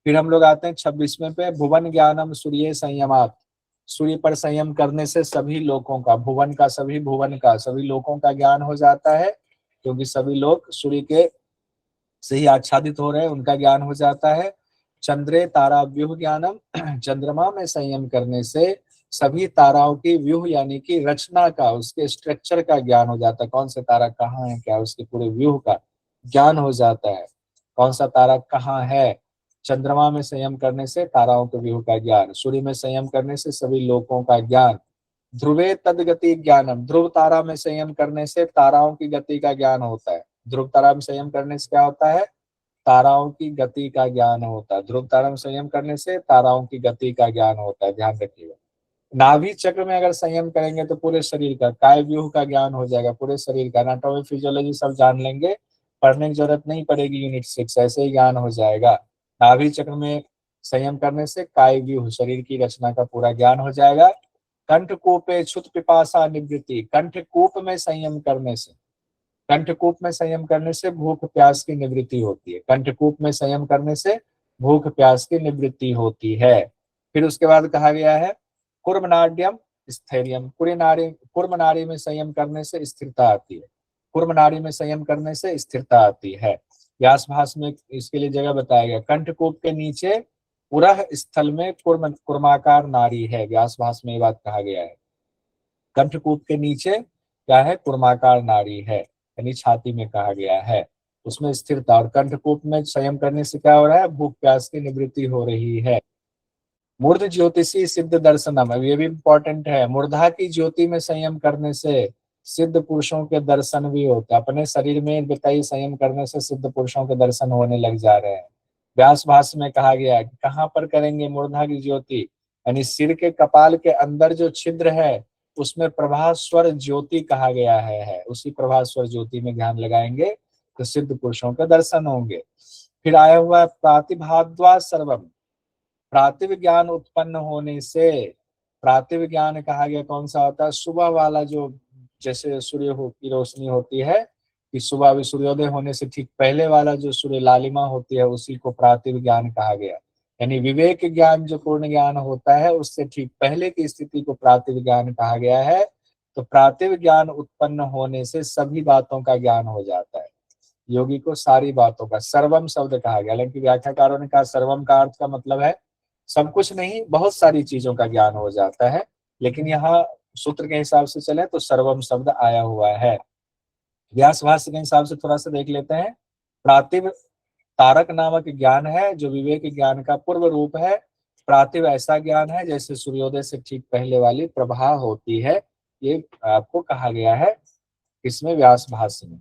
फिर हम लोग आते हैं 26वें पे, भुवन ज्ञानम सूर्य संयमात, सूर्य पर संयम करने से सभी लोगों का, भुवन का सभी, भुवन का सभी लोगों का ज्ञान हो जाता है, क्योंकि सभी लोग सूर्य के से ही आच्छादित हो रहे हैं, उनका ज्ञान हो जाता है। चंद्रे तारा व्यूह ज्ञानम, चंद्रमा में संयम करने से सभी ताराओं की व्यूह यानी कि रचना का, उसके स्ट्रक्चर का ज्ञान हो जाता है, कौन सा तारा कहाँ है, क्या उसके पूरे व्यूह का ज्ञान हो जाता है, कौन सा तारा कहाँ है। चंद्रमा में संयम करने से ताराओं के व्यूह का ज्ञान, सूर्य में संयम करने से सभी लोकों का ज्ञान। ध्रुवे तदगति ज्ञानम, ध्रुव तारा में संयम करने से ताराओं की गति का ज्ञान होता है। ध्रुव तारा में संयम करने से क्या होता है, ताराओं की गति का ज्ञान होता है। ध्रुव तारा में संयम करने से ताराओं की गति का ज्ञान होता है, ध्यान रखिएगा। नाभि चक्र में अगर संयम करेंगे तो पूरे शरीर का, काय व्यूह का ज्ञान हो जाएगा, पूरे शरीर का, एनाटॉमी फिजियोलॉजी सब जान लेंगे, पढ़ने की जरूरत नहीं पड़ेगी, यूनिट 6 ऐसे ही ज्ञान हो जाएगा। नाभि चक्र में संयम करने से काय व्यूह, शरीर की रचना का पूरा ज्ञान हो जाएगा। कंठकूपे क्षुत पिपासा निवृत्ति, कंठकूप में संयम करने से, कंठकूप में संयम करने से भूख प्यास की निवृत्ति होती है। कंठकूप में संयम करने से भूख प्यास की निवृत्ति होती है। फिर उसके बाद कहा गया है कुर्मनाड्यम स्थैर्यम, कुर्म नाड़ी में संयम करने से स्थिरता आती है। कुर्म नाड़ी में संयम करने से स्थिरता आती है। व्यास भाष में इसके लिए जगह बताया गया, कंठकूप के नीचे पुरह स्थल में कुर्माकार नाड़ी है। व्यास भाष में ये बात कहा गया है, कंठकूप के नीचे क्या है, कुर्माकार नाड़ी है, यानी छाती में कहा गया है, उसमें स्थिरता। और कंठकूप में संयम करने से क्या हो रहा है, भूख प्यास की निवृत्ति हो रही है। मूर्ध ज्योतिषी सिद्ध दर्शनम, अब ये भी इंपॉर्टेंट है, मूर्धा की ज्योति में संयम करने से सिद्ध पुरुषों के दर्शन भी होते हैं। अपने शरीर में बताइए संयम करने से सिद्ध पुरुषों के दर्शन होने लग जा रहे हैं। व्यास भाष्य में कहा गया है कि कहाँ पर करेंगे मूर्धा की ज्योति, यानी सिर के कपाल के अंदर जो छिद्र है उसमें प्रभास्वर ज्योति कहा गया है। उसी प्रभास्वर ज्योति में ध्यान लगाएंगे तो सिद्ध पुरुषों के दर्शन होंगे। फिर आया हुआ है प्रातिभाद्वा सर्वम, प्रातिभ ज्ञान उत्पन्न होने से, प्रातिभ ज्ञान कहा गया कौन सा होता है, सुबह वाला जो, जैसे सूर्य की रोशनी होती है कि सुबह भी सूर्योदय होने से ठीक पहले वाला जो सूर्य लालिमा होती है उसी को प्रातिभ ज्ञान कहा गया। यानी विवेक ज्ञान जो पूर्ण ज्ञान होता है उससे ठीक पहले की स्थिति को प्रातिभ ज्ञान कहा गया है। तो प्रातिभ ज्ञान उत्पन्न होने से सभी बातों का ज्ञान हो जाता है। योगी को सारी बातों का, सर्वम शब्द कहा गया, हालांकि व्याख्याकारों ने कहा सर्वम का अर्थ का मतलब है सब कुछ नहीं, बहुत सारी चीजों का ज्ञान हो जाता है, लेकिन यहाँ सूत्र के हिसाब से चले तो सर्वम शब्द आया हुआ है। व्यास भाष्य के हिसाब से थोड़ा सा देख लेते हैं। प्रातिभ तारक नामक ज्ञान है जो विवेक ज्ञान का पूर्व रूप है। प्रातिभ ऐसा ज्ञान है जैसे सूर्योदय से ठीक पहले वाली प्रभा होती है, ये आपको कहा गया है इसमें व्यास भाष्य में।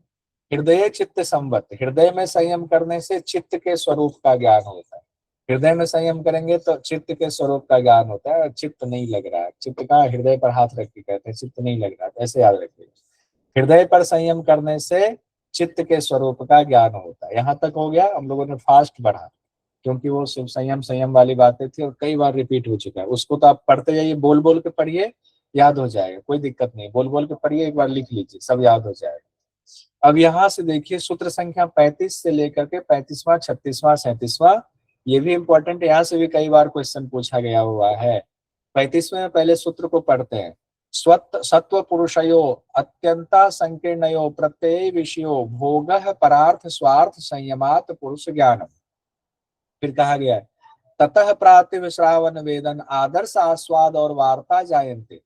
हृदय चित्त संवत, हृदय में संयम करने से चित्त के स्वरूप का ज्ञान होता है। हृदय में संयम करेंगे तो चित्त के स्वरूप का ज्ञान होता है। चित्त नहीं लग रहा है, चित्त का हृदय पर हाथ रख के कहते हैं चित्त नहीं लग रहा है, ऐसे याद रखिएगा। हृदय पर संयम करने से चित्त के स्वरूप का ज्ञान होता है। यहाँ तक हो गया। हम लोगों ने फास्ट बढ़ा क्योंकि वो सिर्फ संयम वाली बातें थी और कई बार रिपीट हो चुका है। उसको तो आप पढ़ते जाइए, बोल बोल के पढ़िए, याद हो जाएगा, कोई दिक्कत नहीं, बोल बोल के पढ़िए, एक बार लिख लीजिए, सब याद हो जाएगा। अब यहाँ से देखिए सूत्र संख्या 35 से लेकर के 35वां, 36वां, 37वां, ये भी इंपॉर्टेंट, यहाँ से भी कई बार क्वेश्चन पूछा गया हुआ है। 35वें में पहले सूत्र को पढ़ते हैं। सत्व पुरुषयो अत्यंता संकीर्णयो प्रत्यय विषयो भोगः परार्थ स्वार्थ संयमात पुरुष ज्ञानम। फिर कहा गया है ततः प्रातिभ श्रावण वेदन आदर्श आस्वाद और वार्ता जायन्ते।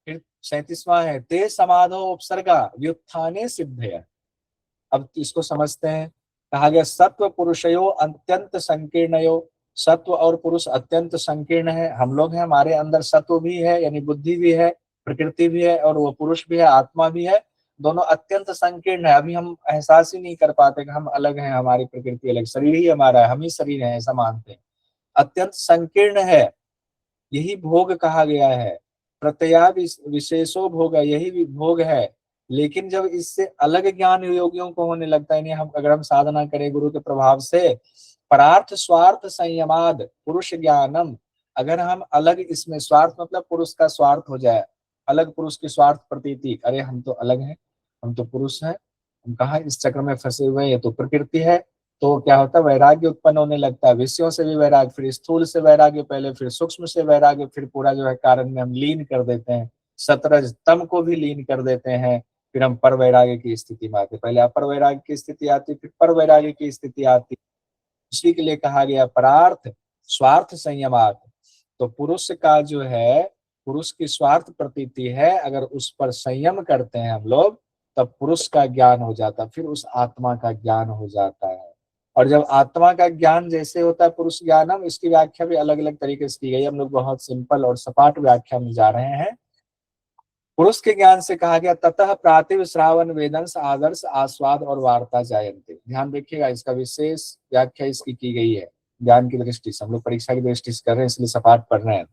फिर 37वां है ते समाधो उपसर्गा व्युत्थाने सिद्धया। अब इसको समझते हैं। कहा गया सत्व पुरुषयो अत्यंत संकीर्णयो, सत्व और पुरुष अत्यंत संकीर्ण है। हम लोग हैं, हमारे अंदर सत्व भी है यानी बुद्धि भी है, प्रकृति भी है, और वो पुरुष भी है, आत्मा भी है, दोनों अत्यंत संकीर्ण है। अभी हम एहसास ही नहीं कर पाते कि हम अलग हैं, हमारी प्रकृति अलग, शरीर ही हमारा है, हम ही शरीर है, ऐसा मानते हैं। अत्यंत संकीर्ण है, यही भोग कहा गया है। प्रत्यया विशेषो भोग, यही भी भोग है। लेकिन जब इससे अलग ज्ञान योगियों को होने लगता है, हम अगर हम साधना करें गुरु के प्रभाव से, परार्थ स्वार्थ संयमाद पुरुष ज्ञानम, अगर हम अलग, इसमें स्वार्थ मतलब पुरुष का स्वार्थ हो जाए, अलग पुरुष की स्वार्थ प्रतीति, अरे हम तो अलग हैं, हम तो पुरुष हैं, हम कहाँ इस चक्र में फंसे हुए हैं, ये तो प्रकृति है। तो क्या होता है, वैराग्य उत्पन्न होने लगता है, विषयों से भी वैराग्य, फिर स्थूल से वैराग्य पहले, फिर सूक्ष्म से वैराग्य, फिर पूरा जो है कारण में हम लीन कर देते हैं, सतरज तम को भी लीन कर देते हैं। फिर हम पर वैराग्य की स्थिति में आते, पहले अपर वैराग्य की स्थिति आती, फिर पर वैराग्य की स्थिति आती। उसी के लिए कहा गया परार्थ स्वार्थ संयमात। तो पुरुष का जो है, पुरुष की स्वार्थ प्रतीति है, अगर उस पर संयम करते हैं हम लोग, तब पुरुष का ज्ञान हो जाता है, फिर उस आत्मा का ज्ञान हो जाता है। और जब आत्मा का ज्ञान जैसे होता है पुरुष ज्ञानम, इसकी व्याख्या भी अलग अलग तरीके से की गई। हम लोग बहुत सिंपल और सपाट व्याख्या में जा रहे हैं। पुरुष के ज्ञान से कहा गया ततः प्रातिभ श्रावण वेदंस आदर्श आस्वाद और वार्ता जायन्ते। ध्यान रखिएगा, इसका विशेष व्याख्या इसकी की गई है ज्ञान की दृष्टि से। हम लोग परीक्षा की दृष्टि से कर रहे हैं, इसलिए सपाट पढ़ रहे हैं।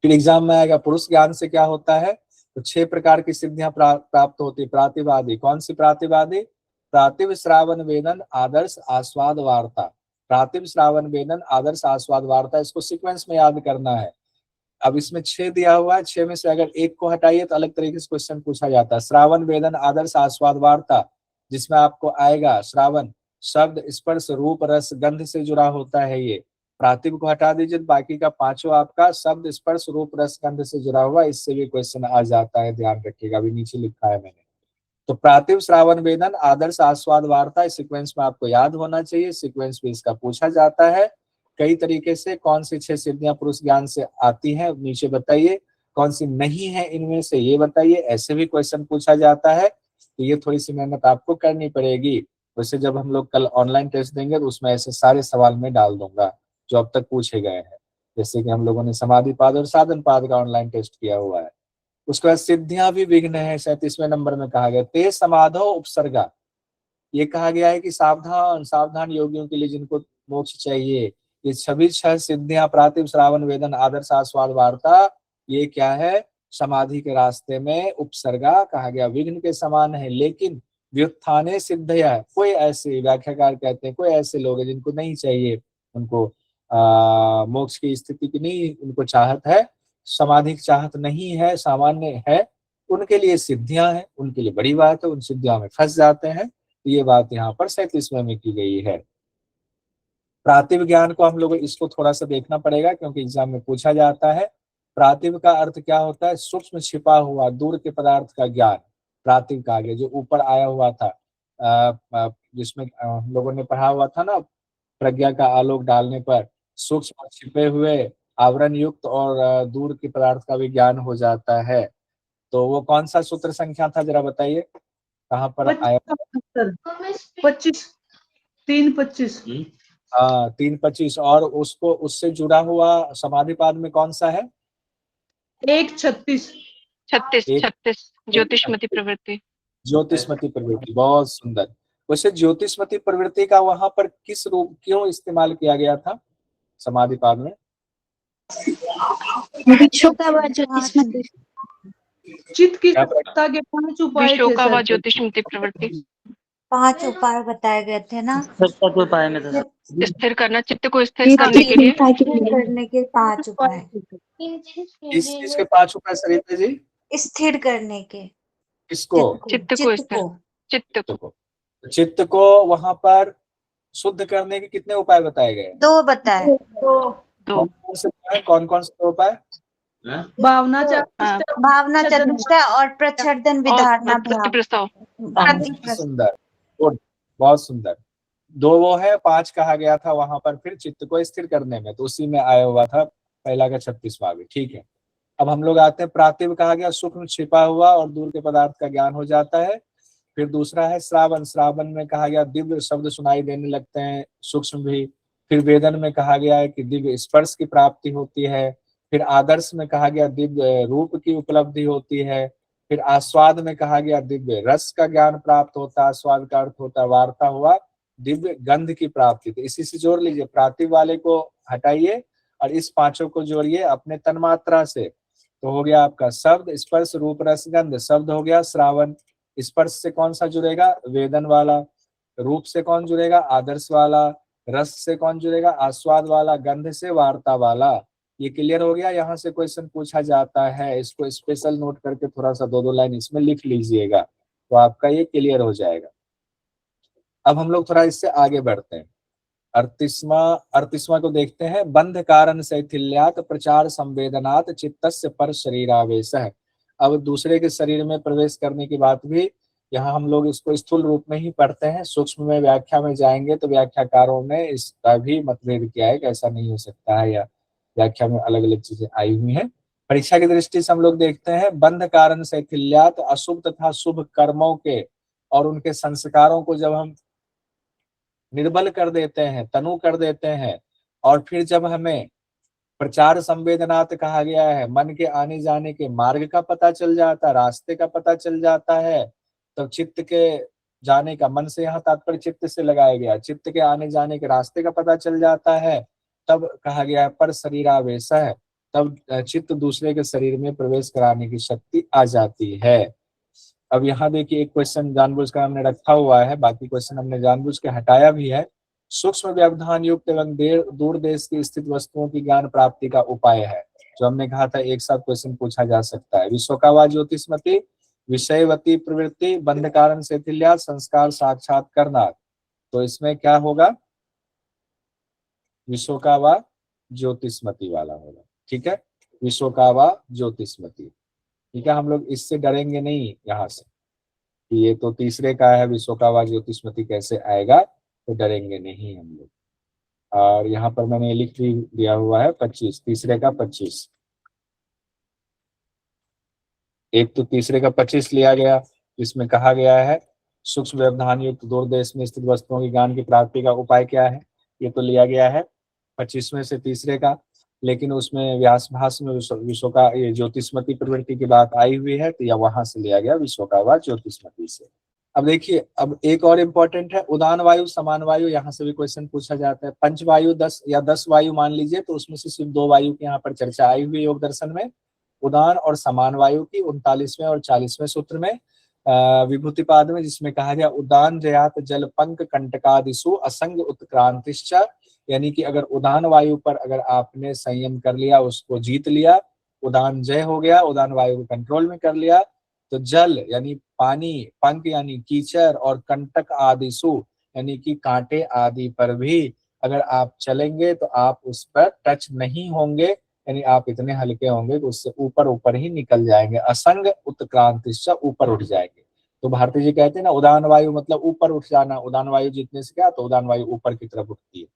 फिर एग्जाम में आएगा पुरुष ज्ञान से क्या होता है, तो 6 प्रकार की सिद्धियां प्राप्त होती। प्रातिवादी, कौन सी प्रातिवादी, प्रातिभ श्रावण वेदन आदर्श आस्वाद वार्ता। प्रातिभ श्रावण वेदन आदर्श आस्वाद वार्ता, इसको सीक्वेंस में याद करना है। अब इसमें 6 दिया हुआ है, 6 में से अगर एक को हटाइए तो अलग तरीके से क्वेश्चन पूछा जाता है। श्रावण वेदन आदर्श आस्वाद वार्ता, जिसमें आपको आएगा श्रावण, शब्द, स्पर्श, रूप, रस, गंध से जुड़ा होता है। ये प्रातिभ को हटा दीजिए, बाकी का पांचों आपका शब्द, स्पर्श, रूप, रस, गंध से जुड़ा हुआ। इससे भी क्वेश्चन आ जाता है, ध्यान रखिएगा, अभी नीचे लिखा है मैंने। तो प्रातिभ, श्रावण, वेदन, आदर्श, आस्वाद, वार्ता, इस सीक्वेंस में आपको याद होना चाहिए। सीक्वेंस भी इसका पूछा जाता है कई तरीके से। कौन सी 6 सिद्धियां पुरुष ज्ञान से आती हैं नीचे बताइए, कौन सी नहीं है इनमें से ये बताइए। ऐसे भी क्वेश्चन पूछा जाता है, तो ये थोड़ी सी मेहनत आपको करनी पड़ेगी। वैसे जब हम लोग कल ऑनलाइन टेस्ट देंगे तो उसमें ऐसे सारे सवाल में डाल दूंगा जो अब तक पूछे गए हैं। जैसे कि हम लोगों ने समाधि पाद और साधन पाद का ऑनलाइन टेस्ट किया हुआ है। उसके बाद सिद्धियां भी विघ्न है, 37वें नंबर में कहा गया। ते समाधो उपसर्गा, ये कहा गया है कि सावधान सावधान योगियों के लिए जिनको मोक्ष चाहिए। ये सभी 6 सिद्धियां, प्रातिभ, श्रावण, वेदन, आदर्श, आस्वाद, वार्ता, ये क्या है, समाधि के रास्ते में उपसर्गा कहा गया, विघ्न के समान है। लेकिन व्युत्थाने सिद्धया, कोई ऐसे व्याख्याकार कहते हैं कोई ऐसे लोग हैं जिनको नहीं चाहिए, उनको मोक्ष की स्थिति की नहीं उनको चाहत है, समाधि की चाहत नहीं है, सामान्य है, उनके लिए सिद्धियां हैं, उनके लिए बड़ी बात है, उन सिद्धियों में फंस जाते हैं। ये बात यहाँ पर 37वें में की गई है। प्रातिभ ज्ञान को हम लोग इसको थोड़ा सा देखना पड़ेगा क्योंकि एग्जाम में पूछा जाता है। प्रातिभ का अर्थ क्या होता है, सूक्ष्म छिपा हुआ दूर के पदार्थ का ज्ञान प्रातिभ कहा गया। जो ऊपर आया हुआ था जिसमें हम लोगों ने पढ़ा हुआ था ना, प्रज्ञा का आलोक डालने पर सूक्ष्म और छिपे हुए आवरण युक्त और दूर के पदार्थ का भी ज्ञान हो जाता है। तो वो कौन सा सूत्र संख्या था जरा बताइए, कहाँ पर आया? 25 3:25। हाँ 3:25। और उसको उससे जुड़ा हुआ समाधि पाद में कौन सा है? 1:36 36 ज्योतिषमती प्रवृत्ति। ज्योतिषमती प्रवृत्ति, बहुत सुंदर। वैसे ज्योतिषमती प्रवृत्ति का वहां पर किस रूप क्यों इस्तेमाल किया गया था समाधि पाद में? चित्त की सत्ता के 5 उपाय थे विशोका व सर। ज्योतिषमती प्रवृत्ति। 5 उपाय बताए गए थे ना, उपाय में था स्थिर करना, चित्त को स्थिर करने के लिए करने के 5 उपाय। इस चीज के 5 उपाय सरिता जी? स्थिर करने के, किसको? चित्त को स्थिर, चित्त को वहां पर शुद्ध करने के कितने उपाय बताए गए? 2 बताए। 2 कौन कौन से उपाय? भावना चतुष्टय और प्रच्छदन विधारणा प्रस्ताव। सुंदर, बहुत सुंदर। 2 वो है, 5 कहा गया था वहां पर फिर चित्त को स्थिर करने में, तो उसी में आया हुआ था पहला का 36वां भी। ठीक है, अब हम लोग आते हैं प्रातिभ कहा गया सूक्ष्म छिपा हुआ और दूर के पदार्थ का ज्ञान हो जाता है। फिर दूसरा है श्रावण, श्रावण में कहा गया दिव्य शब्द सुनाई देने लगते हैं, सूक्ष्म भी। फिर वेदन में कहा गया है कि दिव्य स्पर्श की प्राप्ति होती है। फिर आदर्श में कहा गया दिव्य रूप की उपलब्धि होती है। फिर आस्वाद में कहा गया दिव्य रस का ज्ञान प्राप्त होता है, आस्वाद का अर्थ होता है वार्ता हुआ दिव्य गंध की प्राप्ति। तो इसी से जोड़ लीजिए, प्रातिभ वाले को हटाइए और इस 5 को जोड़िए अपने तन्मात्रा से, तो हो गया आपका शब्द, स्पर्श, रूप, रस, गंध। शब्द हो गया श्रावण, स्पर्श से कौन सा जुड़ेगा? वेदन वाला। रूप से कौन जुड़ेगा? आदर्श वाला। रस से कौन जुड़ेगा? आस्वाद वाला। गंध से वार्ता वाला। ये क्लियर हो गया। यहाँ से क्वेश्चन पूछा जाता है, इसको स्पेशल नोट करके थोड़ा सा 2-2 लाइन इसमें लिख लीजिएगा, तो आपका ये क्लियर हो जाएगा। अब हम लोग थोड़ा इससे आगे बढ़ते हैं। 38वां को देखते हैं। बंध कारण शैथिल्यात प्रचार संवेदनात् चित्तस्य पर शरीरावेश है। अब दूसरे के शरीर में प्रवेश करने की बात भी यहाँ हम लोग इसको स्थूल रूप में ही पढ़ते हैं, सूक्ष्म में व्याख्या में जाएंगे तो व्याख्याकारों ने इसका भी मतभेद किया है कि ऐसा नहीं हो सकता है, या व्याख्या में अलग अलग चीजें आई हुई हैं। परीक्षा की दृष्टि से हम लोग देखते हैं बंध कारण शैथिल्यात, अशुभ तथा शुभ कर्मों के और उनके संस्कारों को जब हम निर्बल कर देते हैं, तनु कर देते हैं, और फिर जब हमें प्रचार संवेदनात् कहा गया है, मन के आने जाने के मार्ग का पता चल जाता है, रास्ते का पता चल जाता है, तो चित्त के जाने का, मन से यहाँ तात्पर्य चित्त से लगाया गया, चित्त के आने जाने के रास्ते का पता चल जाता है, तब कहा गया है पर शरीरावेश है, तब चित्त दूसरे के शरीर में प्रवेश कराने की शक्ति आ जाती है। अब यहाँ देखिए एक क्वेश्चन जानबूझ कर हमने रखा हुआ है, बाकी क्वेश्चन हमने जानबूझ के हटाया भी है। सूक्ष्म व्यवधान युक्त एवं दूर देश की स्थित वस्तुओं की ज्ञान प्राप्ति का उपाय है, जो हमने कहा था एक साथ क्वेश्चन पूछा जा सकता है। विश्वकावा ज्योतिषमती, विषयवती प्रवृत्ति, बंध कारण शैथिल्यात्, संस्कार साक्षात करना। तो इसमें क्या होगा, विशोकावा ज्योतिष्मति वाला होगा। ठीक है, विशोकावा ज्योतिष्मति। ठीक है, हम लोग इससे डरेंगे नहीं यहाँ से कि ये तो तीसरे का है, विशोकावा ज्योतिष्मति कैसे आएगा, तो डरेंगे नहीं हम लोग। और यहाँ पर मैंने लिख भी दिया हुआ है 25, तीसरे का 25। एक तो तीसरे का 25 लिया गया, इसमें कहा गया है सूक्ष्म व्यवधान युक्त दूर देश में स्थित वस्तुओं की ज्ञान की प्राप्ति का उपाय क्या है, ये तो लिया गया है 25वें से तीसरे का। लेकिन उसमें व्यास भाष्य में विश्व का ये ज्योतिष्मति प्रवृत्ति की बात आई हुई है, तो यह वहां से लिया गया विश्वकावा ज्योतिष्मति से। अब देखिए, अब एक और इम्पोर्टेंट है उदान वायु समान वायु, यहाँ से भी क्वेश्चन पूछा जाता है। पंच वायु 10 या 10 वायु मान लीजिए, तो उसमें से सिर्फ 2 वायु की यहाँ पर चर्चा आई हुई योग दर्शन में, उदान और समान वायु की 39वें और 40वें सूत्र में विभूतिपाद में, जिसमें कहा गया उदान जयात जल पंक कंटकादिशु असंग उत्क्रांतिश्च, यानी कि अगर उदान वायु पर अगर आपने संयम कर लिया, उसको जीत लिया, उदान जय हो गया, उदान वायु को कंट्रोल में कर लिया, तो जल यानी पानी, पंक यानी कीचड़, और कंटक आदिशु यानी कि कांटे आदि पर भी अगर आप चलेंगे तो आप उस पर टच नहीं होंगे, यानी आप इतने हल्के होंगे कि उससे ऊपर ऊपर ही निकल जाएंगे। असंग उत्क्रांतिश्च, ऊपर उठ जाएंगे। तो भारती जी कहते हैं ना, उदान वायु मतलब ऊपर उठ जाना। उदान वायु जीतने से क्या, तो उदान वायु ऊपर की तरफ उठती है,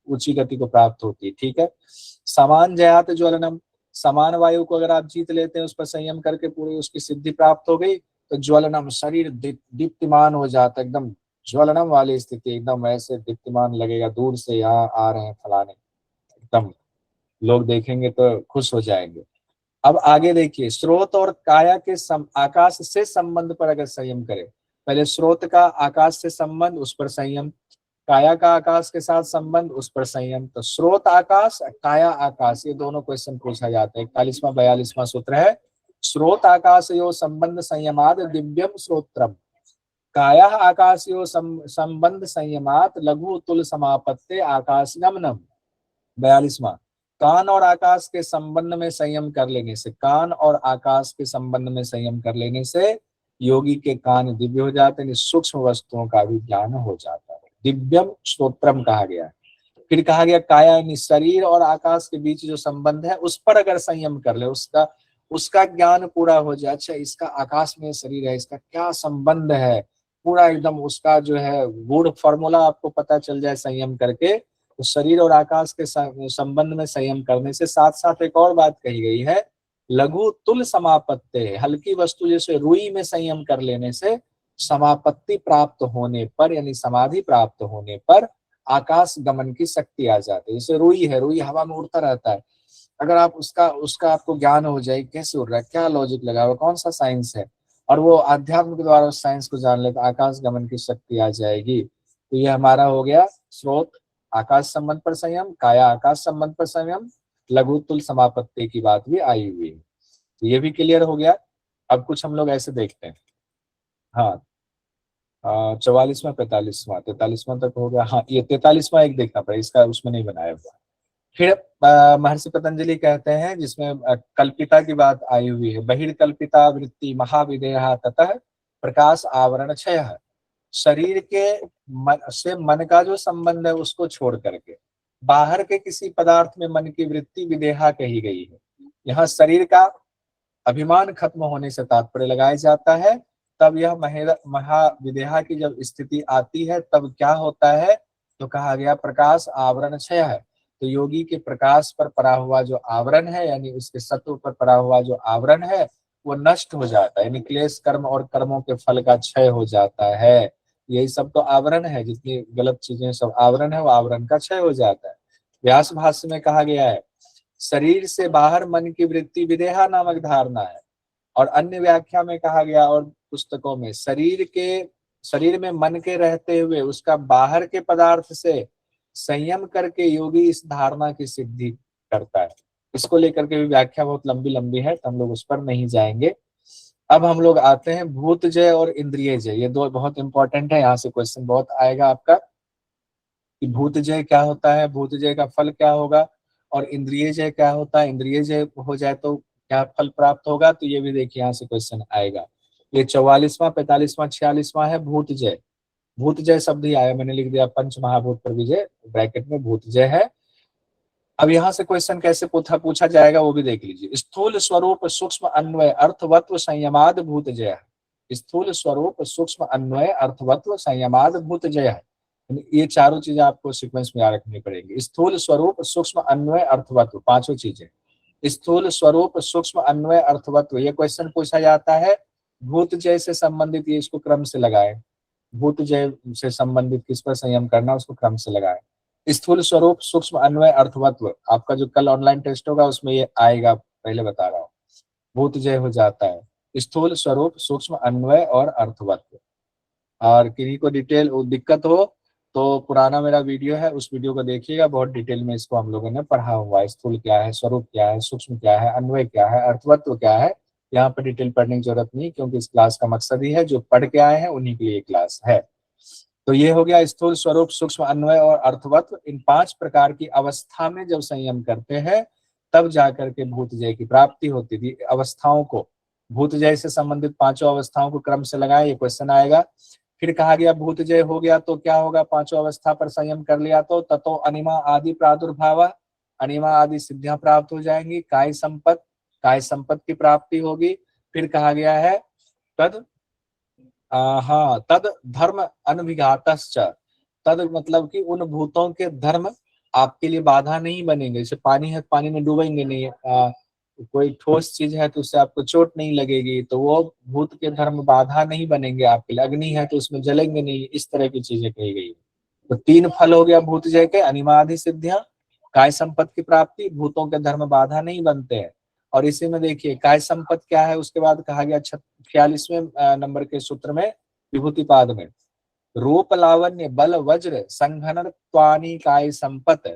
ऊंची गति को प्राप्त होती है। ठीक है, समान जयात ज्वलनम, समान वायु को अगर आप जीत लेते हैं, उस पर संयम करके पूरी उसकी सिद्धि प्राप्त हो गई, तो ज्वलनम, शरीर दीप्तिमान हो जाता है, एकदम ज्वलनम वाली स्थिति, एकदम ऐसे दीप्तिमान लगेगा, दूर से यहाँ आ रहे हैं फलाने, एकदम लोग देखेंगे तो खुश हो जाएंगे। अब आगे देखिए, स्रोत और काया के आकाश से संबंध पर अगर संयम करें, पहले स्रोत का आकाश से संबंध, उस पर संयम, काया का आकाश के साथ संबंध, उस पर संयम। तो स्रोत आकाश, काया आकाश, ये दोनों क्वेश्चन पूछा जाता है। 41वां 42वां सूत्र है, स्रोत आकाश यो संबंध संयमाद दिव्यम श्रोत्रम, काया आकाश यो संबंध संयमात लघु तुल समापत्ते आकाश गमनम। 42वां, कान और आकाश के संबंध में संयम कर लेने से, कान और आकाश के संबंध में संयम कर लेने से योगी के कान दिव्य हो जाते हैं, सूक्ष्म वस्तुओं का भी ज्ञान हो जाता है। दिव्यम श्रोत्रम कहा गया। फिर कहा गया काया यानी शरीर और आकाश के बीच जो संबंध है, उस पर अगर संयम कर ले, उसका ज्ञान पूरा हो जाए। अच्छा, इसका आकाश में शरीर है, इसका क्या संबंध है, पूरा एकदम उसका जो है गूढ़ फॉर्मूला आपको पता चल जाए संयम करके, तो शरीर और आकाश के संबंध में संयम करने से साथ साथ एक और बात कही गई है, लघु तुल समापत्ति, हल्की वस्तु जैसे रुई में संयम कर लेने से समापत्ति प्राप्त होने पर, यानी समाधि प्राप्त होने पर आकाश गमन की शक्ति आ जाती है। जैसे रुई है, रुई हवा में उड़ता रहता है, अगर आप उसका आपको ज्ञान हो जाए कैसे उड़ रहा है, क्या लॉजिक लगा हुआ, कौन सा साइंस है, और वो अध्यात्म के द्वारा उस साइंस को जान ले, तो आकाश गमन की शक्ति आ जाएगी। तो ये हमारा हो गया स्रोत आकाश संबंध पर संयम, काया आकाश संबंध पर संयम, लघु तुल समापत्ति की बात भी आई हुई है। तो ये भी क्लियर हो गया। अब कुछ हम लोग ऐसे देखते हैं, हाँ 44वां 45वां 43वां तक हो गया। हाँ, ये 43वां एक देखना पड़ेगा, इसका उसमें नहीं बनाया हुआ। फिर महर्षि पतंजलि कहते हैं, जिसमें कल्पिता की बात आई हुई है, बहिर्कल्पिता वृत्ति महाविदेहा ततः प्रकाश आवरण क्षय, शरीर के मन का जो संबंध है उसको छोड़ करके बाहर के किसी पदार्थ में मन की वृत्ति विदेहा कही गई है। यहाँ शरीर का अभिमान खत्म होने से तात्पर्य लगाया जाता है। तब यह महाविदेहा की जब स्थिति आती है, तब क्या होता है, तो कहा गया प्रकाश आवरण क्षय है। तो योगी के प्रकाश पर पड़ा हुआ जो आवरण है, यानी उसके सत्व पर पड़ा हुआ जो आवरण है, वो नष्ट हो जाता है, यानी क्लेश कर्म और कर्मों के फल का क्षय हो जाता है। यही सब तो आवरण है, जितनी गलत चीजें सब आवरण है, वो आवरण का क्षय हो जाता है। व्यास भाष्य में कहा गया है, शरीर से बाहर मन की वृत्ति विदेहा नामक धारणा है। और अन्य व्याख्या में कहा गया और पुस्तकों में, शरीर में मन के रहते हुए उसका बाहर के पदार्थ से संयम करके योगी इस धारणा की सिद्धि करता है। इसको लेकर के भी व्याख्या बहुत लंबी लंबी है, तो हम लोग उस पर नहीं जाएंगे। अब हम लोग आते हैं भूत जय और इंद्रिय जय। ये दो बहुत इंपॉर्टेंट है, यहाँ से क्वेश्चन बहुत आएगा आपका कि भूत जय क्या होता है, भूत जय का फल क्या होगा, और इंद्रिय जय क्या होता है, इंद्रिय जय हो जाए तो क्या फल प्राप्त होगा। तो ये भी देखिए यहाँ से क्वेश्चन आएगा। ये 44वां 45वां 46वां है भूत जय। भूतजय शब्द ही आया, मैंने लिख दिया पंच महाभूत पर विजय, ब्रैकेट में भूतजय है। अब यहाँ से क्वेश्चन कैसे पूछा जाएगा वो भी देख लीजिए। स्थूल स्वरूप सूक्ष्म अन्वय अर्थवत्व संयमाद भूतजय। स्थूल स्वरूप सूक्ष्म अन्वय अर्थवत्व संयमाद भूतजय है। ये चारों चीजें आपको सीक्वेंस में याद रखनी पड़ेगी। स्थूल स्वरूप सूक्ष्म अन्वय अर्थवत्व, पांचों चीजें। स्थूल स्वरूप सूक्ष्म अन्वय अर्थवत्व, ये क्वेश्चन पूछा जाता है भूतजय से संबंधित, ये इसको क्रम से लगाए। भूतजय से संबंधित किस पर संयम करना उसको क्रम से लगाए। स्थूल स्वरूप सूक्ष्म अन्वय अर्थवत्व, आपका जो कल ऑनलाइन टेस्ट होगा उसमें ये आएगा, पहले बता रहा हूँ। भूतजय हो जाता है स्थूल स्वरूप सूक्ष्म अन्वय और अर्थवत्व। और किन्हीं को डिटेल दिक्कत हो तो पुराना मेरा वीडियो है, उस वीडियो को देखिएगा, बहुत डिटेल में इसको हम लोगों ने पढ़ा हुआ है। स्थूल क्या है, स्वरूप क्या है, सूक्ष्म क्या है, अन्वय क्या है, अर्थवत्व क्या है। यहाँ पर डिटेल पढ़ने की जरूरत नहीं, क्योंकि इस क्लास का मकसद ही है जो पढ़ के आए हैं उन्हीं के लिए क्लास है। तो ये हो गया स्थूल स्वरूप सूक्ष्म अन्वय और अर्थवत्व। इन 5 प्रकार की अवस्था में जब संयम करते हैं तब जाकर के भूतजय की प्राप्ति होती थी। अवस्थाओं को, भूतजय से संबंधित 5 अवस्थाओं को क्रम से लगाए, ये क्वेश्चन आएगा। फिर कहा गया भूतजय हो गया तो क्या होगा, 5 अवस्था पर संयम कर लिया तो ततो अनिमा आदि प्रादुर्भाव, अनिमा आदि सिद्धियां प्राप्त हो जाएंगी। काय संपत की प्राप्ति होगी। फिर कहा गया है तद तद धर्म अनभिघातश्च, तद मतलब कि उन भूतों के धर्म आपके लिए बाधा नहीं बनेंगे। जैसे पानी है, पानी में डूबेंगे नहीं, कोई ठोस चीज है तो उससे आपको चोट नहीं लगेगी, तो वो भूत के धर्म बाधा नहीं बनेंगे आपके लिए। अग्नि है तो उसमें जलेंगे नहीं, इस तरह की चीजें कही गई। तो 3 फल हो गया भूतजय के, अनिमादि सिद्धियां, काय संपत्ति की प्राप्ति, भूतों के धर्म बाधा नहीं बनते हैं। और इसी में देखिए काय संपत क्या है, उसके बाद कहा गया 46वें नंबर के सूत्र में विभूतिपाद में, रूप लावण्य बल वज्र संघनन त्वानि काय संपत,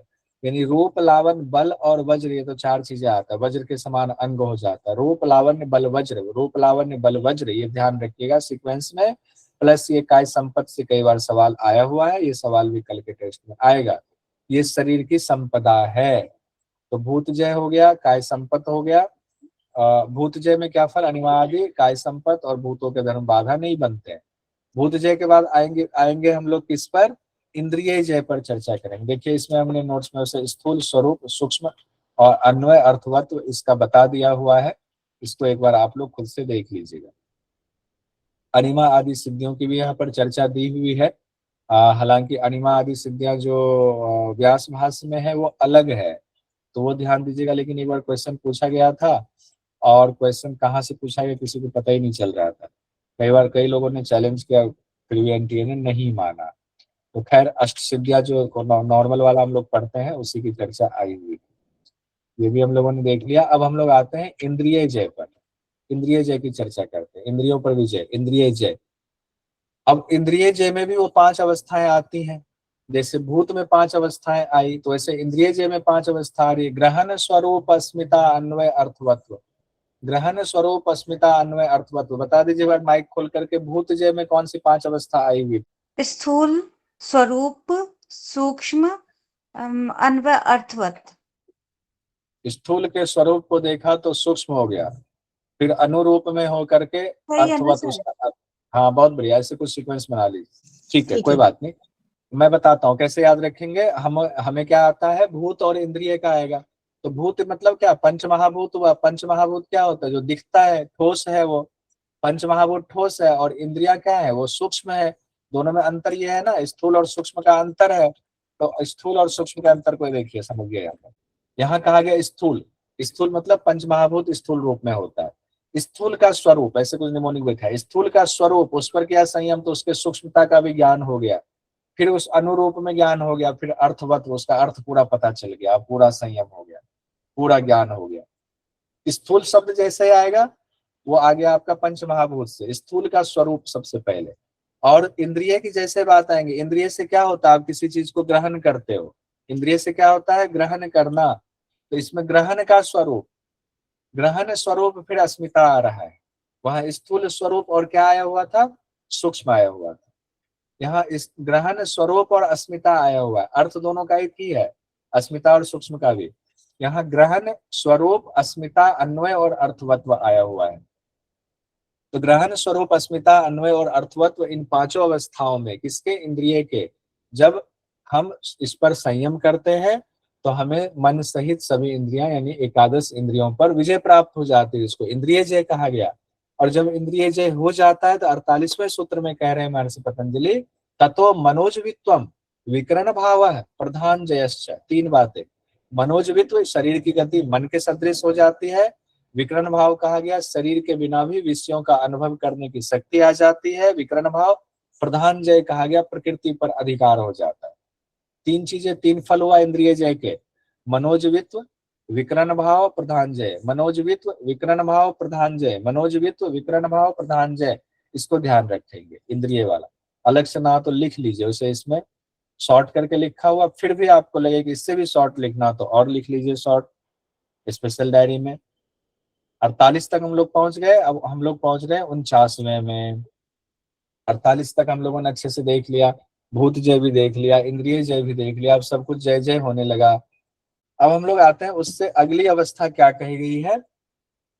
यानी रूप लावण्य बल और वज्र, ये तो 4 चीजें आता है, वज्र के समान अंग हो जाता है। रूप लावण्य बल वज्र, रूप लावण्य बल वज्र, ये ध्यान रखिएगा सीक्वेंस में। प्लस ये काय संपत से कई बार सवाल आया हुआ है, ये सवाल भी कल के टेस्ट में आएगा। ये शरीर की संपदा है। तो भूतजय हो गया, काय संपत हो गया। भूतजय में क्या फल, अनिवार्य काय संपत, और भूतों के धर्म बाधा नहीं बनते हैं। भूतजय के बाद आएंगे हम लोग किस पर, इंद्रिय जय पर चर्चा करेंगे। देखिए इसमें हमने नोट्स में उसे स्थूल स्वरूप सूक्ष्म और अन्वय अर्थवत्व इसका बता दिया हुआ है, इसको एक बार आप लोग खुद से देख लीजिएगा। अनिमा आदि सिद्धियों की भी यहाँ पर चर्चा दी हुई है। हालांकि अनिमा आदि सिद्धियां जो व्यास भाष्य में है वो अलग है, तो वो ध्यान दीजिएगा। लेकिन एक बार क्वेश्चन पूछा गया था और क्वेश्चन कहाँ से पूछा गया किसी को पता ही नहीं चल रहा था। कई बार कई लोगों ने चैलेंज किया, प्रीवी एनटीए ने नहीं माना। तो खैर अष्ट सिद्धियां जो नॉर्मल वाला हम लोग पढ़ते हैं उसी की चर्चा आई हुई, ये भी हम लोगों ने देख लिया। अब हम लोग आते हैं इंद्रिय जय पर, इंद्रिय जय की चर्चा करते हैं। इंद्रियों पर विजय, इंद्रिय जय। अब इंद्रिय जय में भी वो 5 अवस्थाएं आती हैं, जैसे भूत में 5 अवस्थाएं आई, तो ऐसे इंद्रिय जय में 5 अवस्था आ रही है। ग्रहण स्वरूप अस्मिता अन्वय अर्थवत्व, ग्रहण स्वरूप अस्मिता अन्वय अर्थवत्व, बता दीजिए बार माइक खोल करके, भूत जय में कौन सी 5 अवस्था आई हुई। स्थूल स्वरूप सूक्ष्म अन्वय अर्थवत। स्थूल के स्वरूप को देखा तो सूक्ष्म हो गया, फिर अनुरूप में होकर के अर्थवत उसका। हाँ बहुत बढ़िया, ऐसे कुछ सीक्वेंस बना लीजिए, ठीक है कोई बात नहीं। मैं बताता हूँ कैसे याद रखेंगे। हमें क्या आता है, भूत और इंद्रिय का आएगा। तो भूत मतलब क्या, पंच महाभूत हुआ। पंच महाभूत क्या होता है, जो दिखता है, ठोस है वो। पंच महाभूत ठोस है, और इंद्रिया क्या है, वो सूक्ष्म है। दोनों में अंतर ये है ना, स्थूल और सूक्ष्म का अंतर है। तो स्थूल और सूक्ष्म के अंतर को देखिए, समझिए। यहाँ कहा गया स्थूल, स्थूल मतलब पंच महाभूत स्थूल रूप में होता है। स्थूल का स्वरूप, ऐसे कुछ निमोनिक बैठा है, स्थूल का स्वरूप, उस पर क्या संयम, तो उसके सूक्ष्मता का भी ज्ञान हो गया। फिर उस अनुरूप में ज्ञान हो गया, फिर अर्थवत, उसका अर्थ पूरा पता चल गया, पूरा संयम हो गया, पूरा ज्ञान हो गया। स्थूल शब्द जैसे आएगा वो आ गया आपका पंच महाभूत से, स्थूल का स्वरूप सबसे पहले। और इंद्रिय की जैसे बात आएंगे, इंद्रिय से क्या होता है, आप किसी चीज को ग्रहण करते हो, इंद्रिय से क्या होता है, ग्रहण करना। तो इसमें ग्रहण का स्वरूप, ग्रहण स्वरूप फिर अस्मिता आ रहा है। वहां स्थूल स्वरूप और क्या आया हुआ था, सूक्ष्म आया हुआ था। यहाँ इस ग्रहण स्वरूप और अस्मिता आया हुआ है, अर्थ दोनों का एक ही है, अस्मिता और सूक्ष्म का भी। यहाँ ग्रहण स्वरूप अस्मिता अन्वय और अर्थवत्व आया हुआ है। तो ग्रहण, स्वरूप, अस्मिता, अन्वय और अर्थवत्व, इन पांचों अवस्थाओं में किसके, इंद्रिय के, जब हम इस पर संयम करते हैं तो हमें मन सहित सभी इंद्रियां यानी एकादश इंद्रियों पर विजय प्राप्त हो जाती है। इसको इंद्रिय जय कहा गया। और जब इंद्रिय जय हो जाता है तो 48वें सूत्र में कह रहे हैं महर्षि पतंजलि, ततो मनोजवित्वम विकरण भाव प्रधान जयश्च। तीन बातें, मनोजवित्व शरीर की गति मन के सदृश हो जाती है, विकरण भाव कहा गया शरीर के बिना भी विषयों का अनुभव करने की शक्ति आ जाती है, विकरण भाव, प्रधान जय कहा गया प्रकृति पर अधिकार हो जाता है। तीन चीजें, तीन फल हुआ इंद्रिय जय के, मनोजवित्व, विकरण भाव, प्रधान जय, मनोजवित्व, विकरण भाव, प्रधान जय, मनोजवित्व, विकरण भाव, प्रधान जय। इसको ध्यान रखेंगे इंद्रिय वाला, अलग से ना तो लिख लीजिए उसे, इसमें शॉर्ट करके लिखा हुआ, फिर भी आपको लगे कि इससे भी शॉर्ट लिखना तो और लिख लीजिए शॉर्ट स्पेशल डायरी में। 48 तक हम लोग पहुंच गए, अब हम लोग पहुंच गए 49वें में। 48 तक हम लोगों ने अच्छे से देख लिया, भूत जय भी देख लिया, इंद्रिय जय भी देख लिया, अब सब कुछ जय जय होने लगा। अब हम लोग आते हैं उससे अगली अवस्था क्या कही गई है,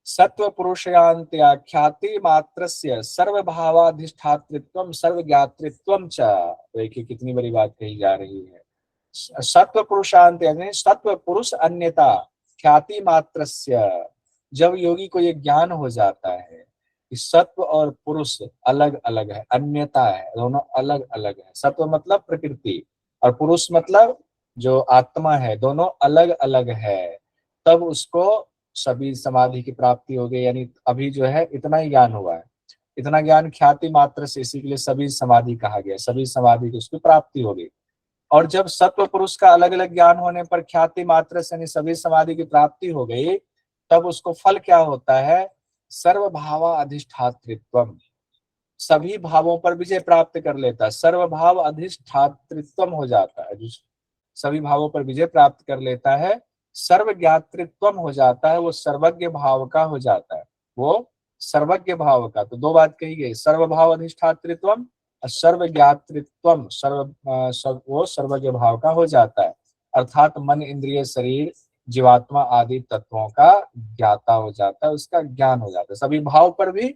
सत्व पुरुषयांत्या ख्याति मात्रस्य सर्वभावाधिष्ठातृत्वम सर्वज्ञातृत्वम च। देखिए कितनी बड़ी बात कही जा रही है। सत्व पुरुषांत यानी सत्व पुरुष अन्यता ख्याति मात्रस्य, जब योगी को ये ज्ञान हो जाता है कि सत्व और पुरुष अलग अलग है, अन्यता है, दोनों अलग अलग है। सत्व मतलब प्रकृति और पुरुष मतलब जो आत्मा है, दोनों अलग अलग है, तब उसको सभी समाधि की प्राप्ति हो गई। यानी अभी जो है इतना ही ज्ञान हुआ है, इतना ज्ञान ख्याति मात्र से, इसी के लिए सभी समाधि कहा गया, सभी समाधि की उसकी प्राप्ति हो गई। और जब सत्व पुरुष का अलग अलग ज्ञान होने पर ख्याति मात्र से सभी समाधि की प्राप्ति हो गई, तब उसको फल क्या होता है, सर्वभावा अधिष्ठातृत्वम, सभी भावों पर विजय प्राप्त कर लेता है, सर्वभाव अधिष्ठातृत्वम हो जाता है, सभी भावों पर विजय प्राप्त कर लेता है, सर्वज्ञातृत्वम हो जाता है, वो सर्वज्ञ भाव का हो जाता है, वो सर्वज्ञ भाव का। तो दो बात कही गई, सर्वभाव अधिष्ठातृत्वम और सर्वज्ञातृत्वम, वो सर्वज्ञ भाव का हो जाता है, अर्थात मन, इंद्रिय, शरीर, जीवात्मा आदि तत्वों का ज्ञाता हो जाता है, उसका ज्ञान हो जाता है, सभी भाव पर भी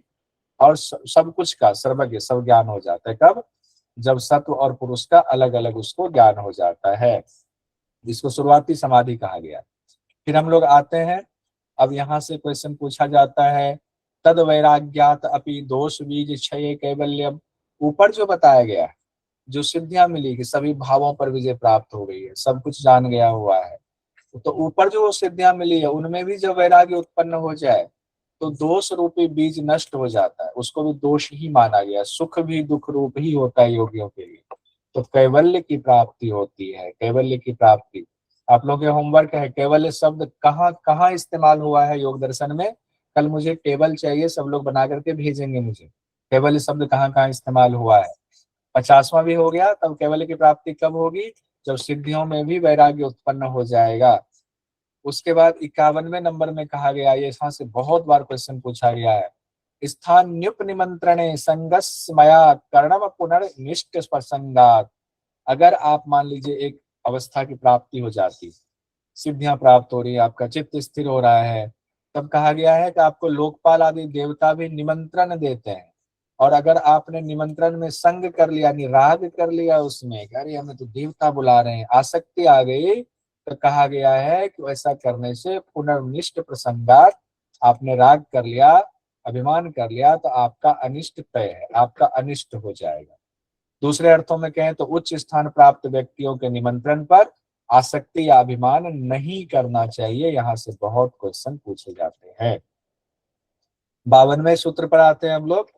और सब कुछ का सर्वज्ञ सब ज्ञान हो जाता है। कब, जब सत्व और पुरुष का अलग अलग उसको ज्ञान हो जाता है, जिसको शुरुआती समाधि कहा गया। फिर हम लोग आते हैं, अब यहाँ से क्वेश्चन पूछा जाता है, तद वैराग्यात अपि दोष बीज क्षय कैवल्यम। ऊपर जो बताया गया, जो सिद्धियां मिली कि सभी भावों पर विजय प्राप्त हो गई है, सब कुछ जान गया हुआ है, तो ऊपर जो सिद्धियां मिली है उनमें भी जब वैराग्य उत्पन्न हो जाए तो दोष रूपी बीज नष्ट हो जाता है, उसको भी दोष ही माना गया। सुख भी दुख रूप ही होता है योगियों के लिए, तो कैवल्य की प्राप्ति होती है, कैवल्य की प्राप्ति। आप लोगों के होमवर्क है, कैवल्य शब्द कहाँ कहाँ इस्तेमाल हुआ है योग दर्शन में। कल मुझे टेबल चाहिए, सब लोग बना करके भेजेंगे मुझे, कैवल्य शब्द कहाँ कहाँ इस्तेमाल हुआ है। 50वां भी हो गया, तब कैवल्य की प्राप्ति कब होगी, जब सिद्धियों में भी वैराग्य उत्पन्न हो जाएगा। उसके बाद 51वें नंबर में कहा गया, ये यहाँ से बहुत बार क्वेश्चन पूछा गया है, स्थान्युप निमंत्रणे संगस्मया कर्णम पुनर्निष्ठ प्रसंगात। अगर आप मान लीजिए एक अवस्था की प्राप्ति हो जाती, सिद्धियां प्राप्त हो रही है, आपका चित्त स्थिर हो रहा है, तब कहा गया है कि आपको लोकपाल आदि देवता भी निमंत्रण देते हैं, और अगर आपने निमंत्रण में संग कर लिया, राग कर लिया उसमें, अरे हमें तो देवता बुला रहे हैं, आसक्ति आ गई, तो कहा गया है कि ऐसा करने से पुनर्निष्ठ प्रसंगात, आपने राग कर लिया, अभिमान कर लिया, तो आपका अनिष्ट तय है, आपका अनिष्ट हो जाएगा। दूसरे अर्थों में कहें तो उच्च स्थान प्राप्त व्यक्तियों के निमंत्रण पर आसक्ति या अभिमान नहीं करना चाहिए। यहाँ से बहुत क्वेश्चन पूछे जाते हैं। 52वें सूत्र पर आते हैं हम लोग,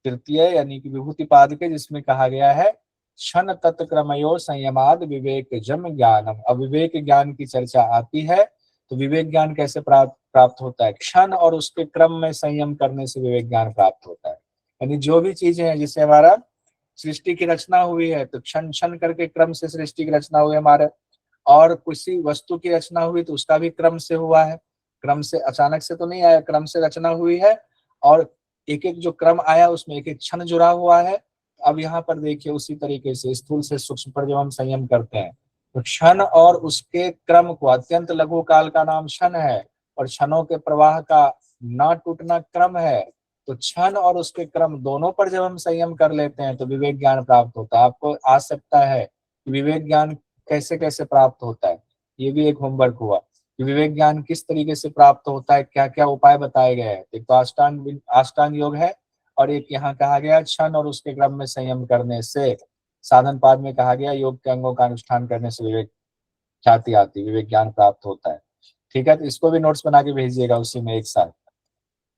तृतीय यानी कि विभूतिपाद के, जिसमें कहा गया है क्षण तत्क्रमयो संयमाद विवेक जम ज्ञानम। अब विवेक ज्ञान की चर्चा आती है, तो विवेक ज्ञान कैसे प्राप्त होता है, क्षण और उसके क्रम में संयम करने से विवेक ज्ञान प्राप्त होता है। यानी जो भी चीजें हैं, जिससे हमारा सृष्टि की रचना हुई है, तो क्षण क्षण करके क्रम से सृष्टि की रचना हुई हमारे, और किसी वस्तु की रचना हुई तो उसका भी क्रम से हुआ है, क्रम से अचानक से तो नहीं आया, क्रम से रचना हुई है, और एक एक जो क्रम आया उसमें एक एक क्षण जुड़ा हुआ है। अब यहाँ पर देखिए उसी तरीके से स्थूल से सूक्ष्म पर जब हम संयम करते हैं, तो क्षण और उसके क्रम को, अत्यंत लघु काल का नाम क्षण है, और क्षणों के प्रवाह का ना टूटना क्रम है, तो क्षण और उसके क्रम दोनों पर जब हम संयम कर लेते हैं तो विवेक ज्ञान प्राप्त होता है। आपको आ सकता है कि विवेक ज्ञान कैसे कैसे प्राप्त होता है, ये भी एक होमवर्क हुआ कि विवेक ज्ञान किस तरीके से प्राप्त होता है, क्या क्या उपाय बताए गए हैं। एक तो अष्टांग योग है, और एक यहाँ कहा गया क्षण और उसके क्रम में संयम करने से, साधन पाद में कहा गया योग के अंगों का अनुष्ठान करने से विवेक ख्याति आती, विवेक ज्ञान प्राप्त होता है। ठीक है, तो इसको भी नोट्स बना के भेजिएगा उसी में एक साथ,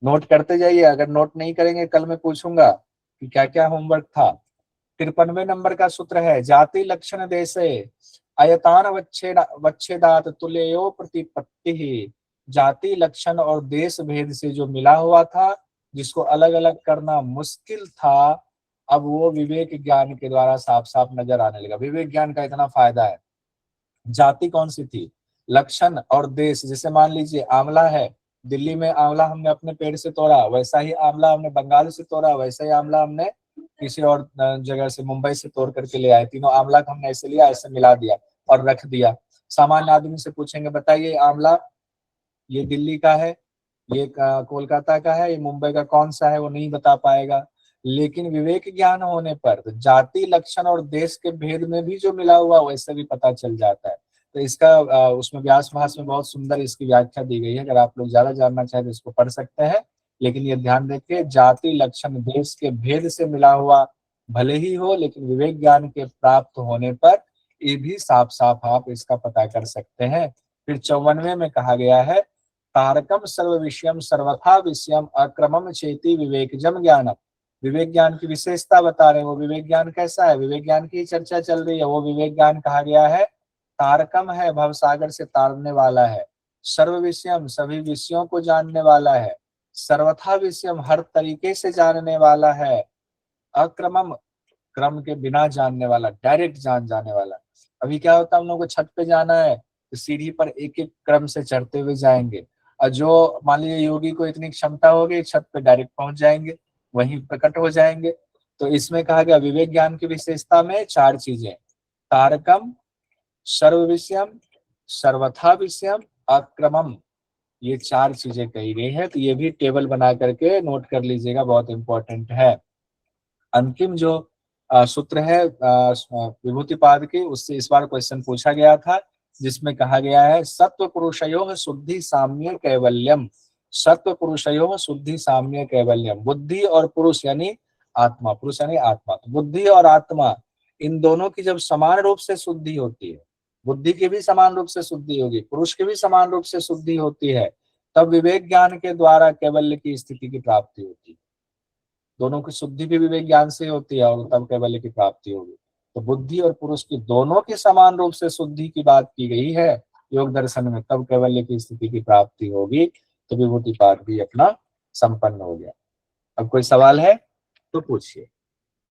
नोट करते जाइए। अगर नोट नहीं करेंगे कल मैं पूछूंगा कि क्या क्या होमवर्क था। 53वें नंबर का सूत्र है जाति लक्षण देशे अयतान वच्छेदात तुल्यो प्रतिपत्ति। जाति लक्षण और देश भेद से जो मिला हुआ था, जिसको अलग अलग करना मुश्किल था, अब वो विवेक ज्ञान के द्वारा साफ साफ नजर आने लगा। विवेक ज्ञान का इतना फायदा है। जाति कौन सी थी, लक्षण और देश। जैसे मान लीजिए आंवला है, दिल्ली में आंवला हमने अपने पेड़ से तोड़ा, वैसा ही आंवला हमने बंगाल से तोड़ा, वैसा ही आंवला हमने किसी और जगह से मुंबई से तोड़ करके ले आए। तीनों आंवला को हमने ऐसे लिया, ऐसे मिला दिया और रख दिया। सामान्य आदमी से पूछेंगे बताइए आंवला ये दिल्ली का है, ये कोलकाता का है, ये मुंबई का, कौन सा है, वो नहीं बता पाएगा। लेकिन विवेक ज्ञान होने पर जाति लक्षण और देश के भेद में भी जो मिला हुआ वैसे भी पता चल जाता है। तो इसका उसमें व्यास भाष में बहुत सुंदर इसकी व्याख्या दी गई है। अगर आप लोग ज्यादा जानना चाहें तो इसको पढ़ सकते हैं। लेकिन ये ध्यान रखिए जाति लक्षण देश के भेद से मिला हुआ भले ही हो, लेकिन विवेक ज्ञान के प्राप्त होने पर ये भी साफ साफ आप इसका पता कर सकते हैं। फिर 54वें में कहा गया है तारकम सर्व विषयम सर्वथा विषयम अक्रमम चेति विवेकजम ज्ञानम। विवेक ज्ञान की विशेषता बता रहे हैं। वो विवेक ज्ञान कैसा है, विवेक ज्ञान की चर्चा चल रही है। वो विवेक ज्ञान कहा गया है तारकम है, भवसागर से तारने वाला है, सर्व विषयम सभी विषयों को जानने वाला है, सर्वथा विषयम हर तरीके से जानने वाला है, अक्रमम क्रम के बिना जानने वाला, डायरेक्ट जाने वाला। अभी क्या होता है, हम लोग को छत पे जाना है तो सीढ़ी पर एक एक क्रम से चढ़ते हुए जाएंगे, और जो मान लीजिए योगी को इतनी क्षमता होगी छत पे डायरेक्ट पहुंच जाएंगे, वहीं प्रकट हो जाएंगे। तो इसमें कहा गया विवेक ज्ञान की विशेषता में 4 चीजें, तारकम, सर्व विषयम, सर्वथा विषयम, अक्रमम, ये 4 चीजें कही गई है। तो ये भी टेबल बना करके नोट कर लीजिएगा, बहुत इंपॉर्टेंट है। अंतिम जो सूत्र है विभूतिपाद के, उससे इस बार क्वेश्चन पूछा गया था, जिसमें कहा गया है सत्व पुरुषयोः शुद्धि साम्य कैवल्यम। सत्व पुरुषयोः शुद्धि साम्य कैवल्यम। बुद्धि और पुरुष यानी आत्मा, पुरुष यानी आत्मा, तो बुद्धि और आत्मा इन दोनों की जब समान रूप से शुद्धि होती है, बुद्धि की भी समान रूप से शुद्धि होगी, पुरुष की भी समान रूप से शुद्धि होती है, तब विवेक ज्ञान के द्वारा कैवल्य की स्थिति की प्राप्ति होती है। दोनों की शुद्धि भी विवेक ज्ञान से होती है और तब कैवल्य की प्राप्ति होगी। तो बुद्धि और पुरुष की दोनों की समान रूप से शुद्धि की बात की गई है योग दर्शन में, तब कैवल्य की स्थिति की प्राप्ति होगी। तो विभूतिपाद भी अपना संपन्न हो गया। अब कोई सवाल है तो पूछिए।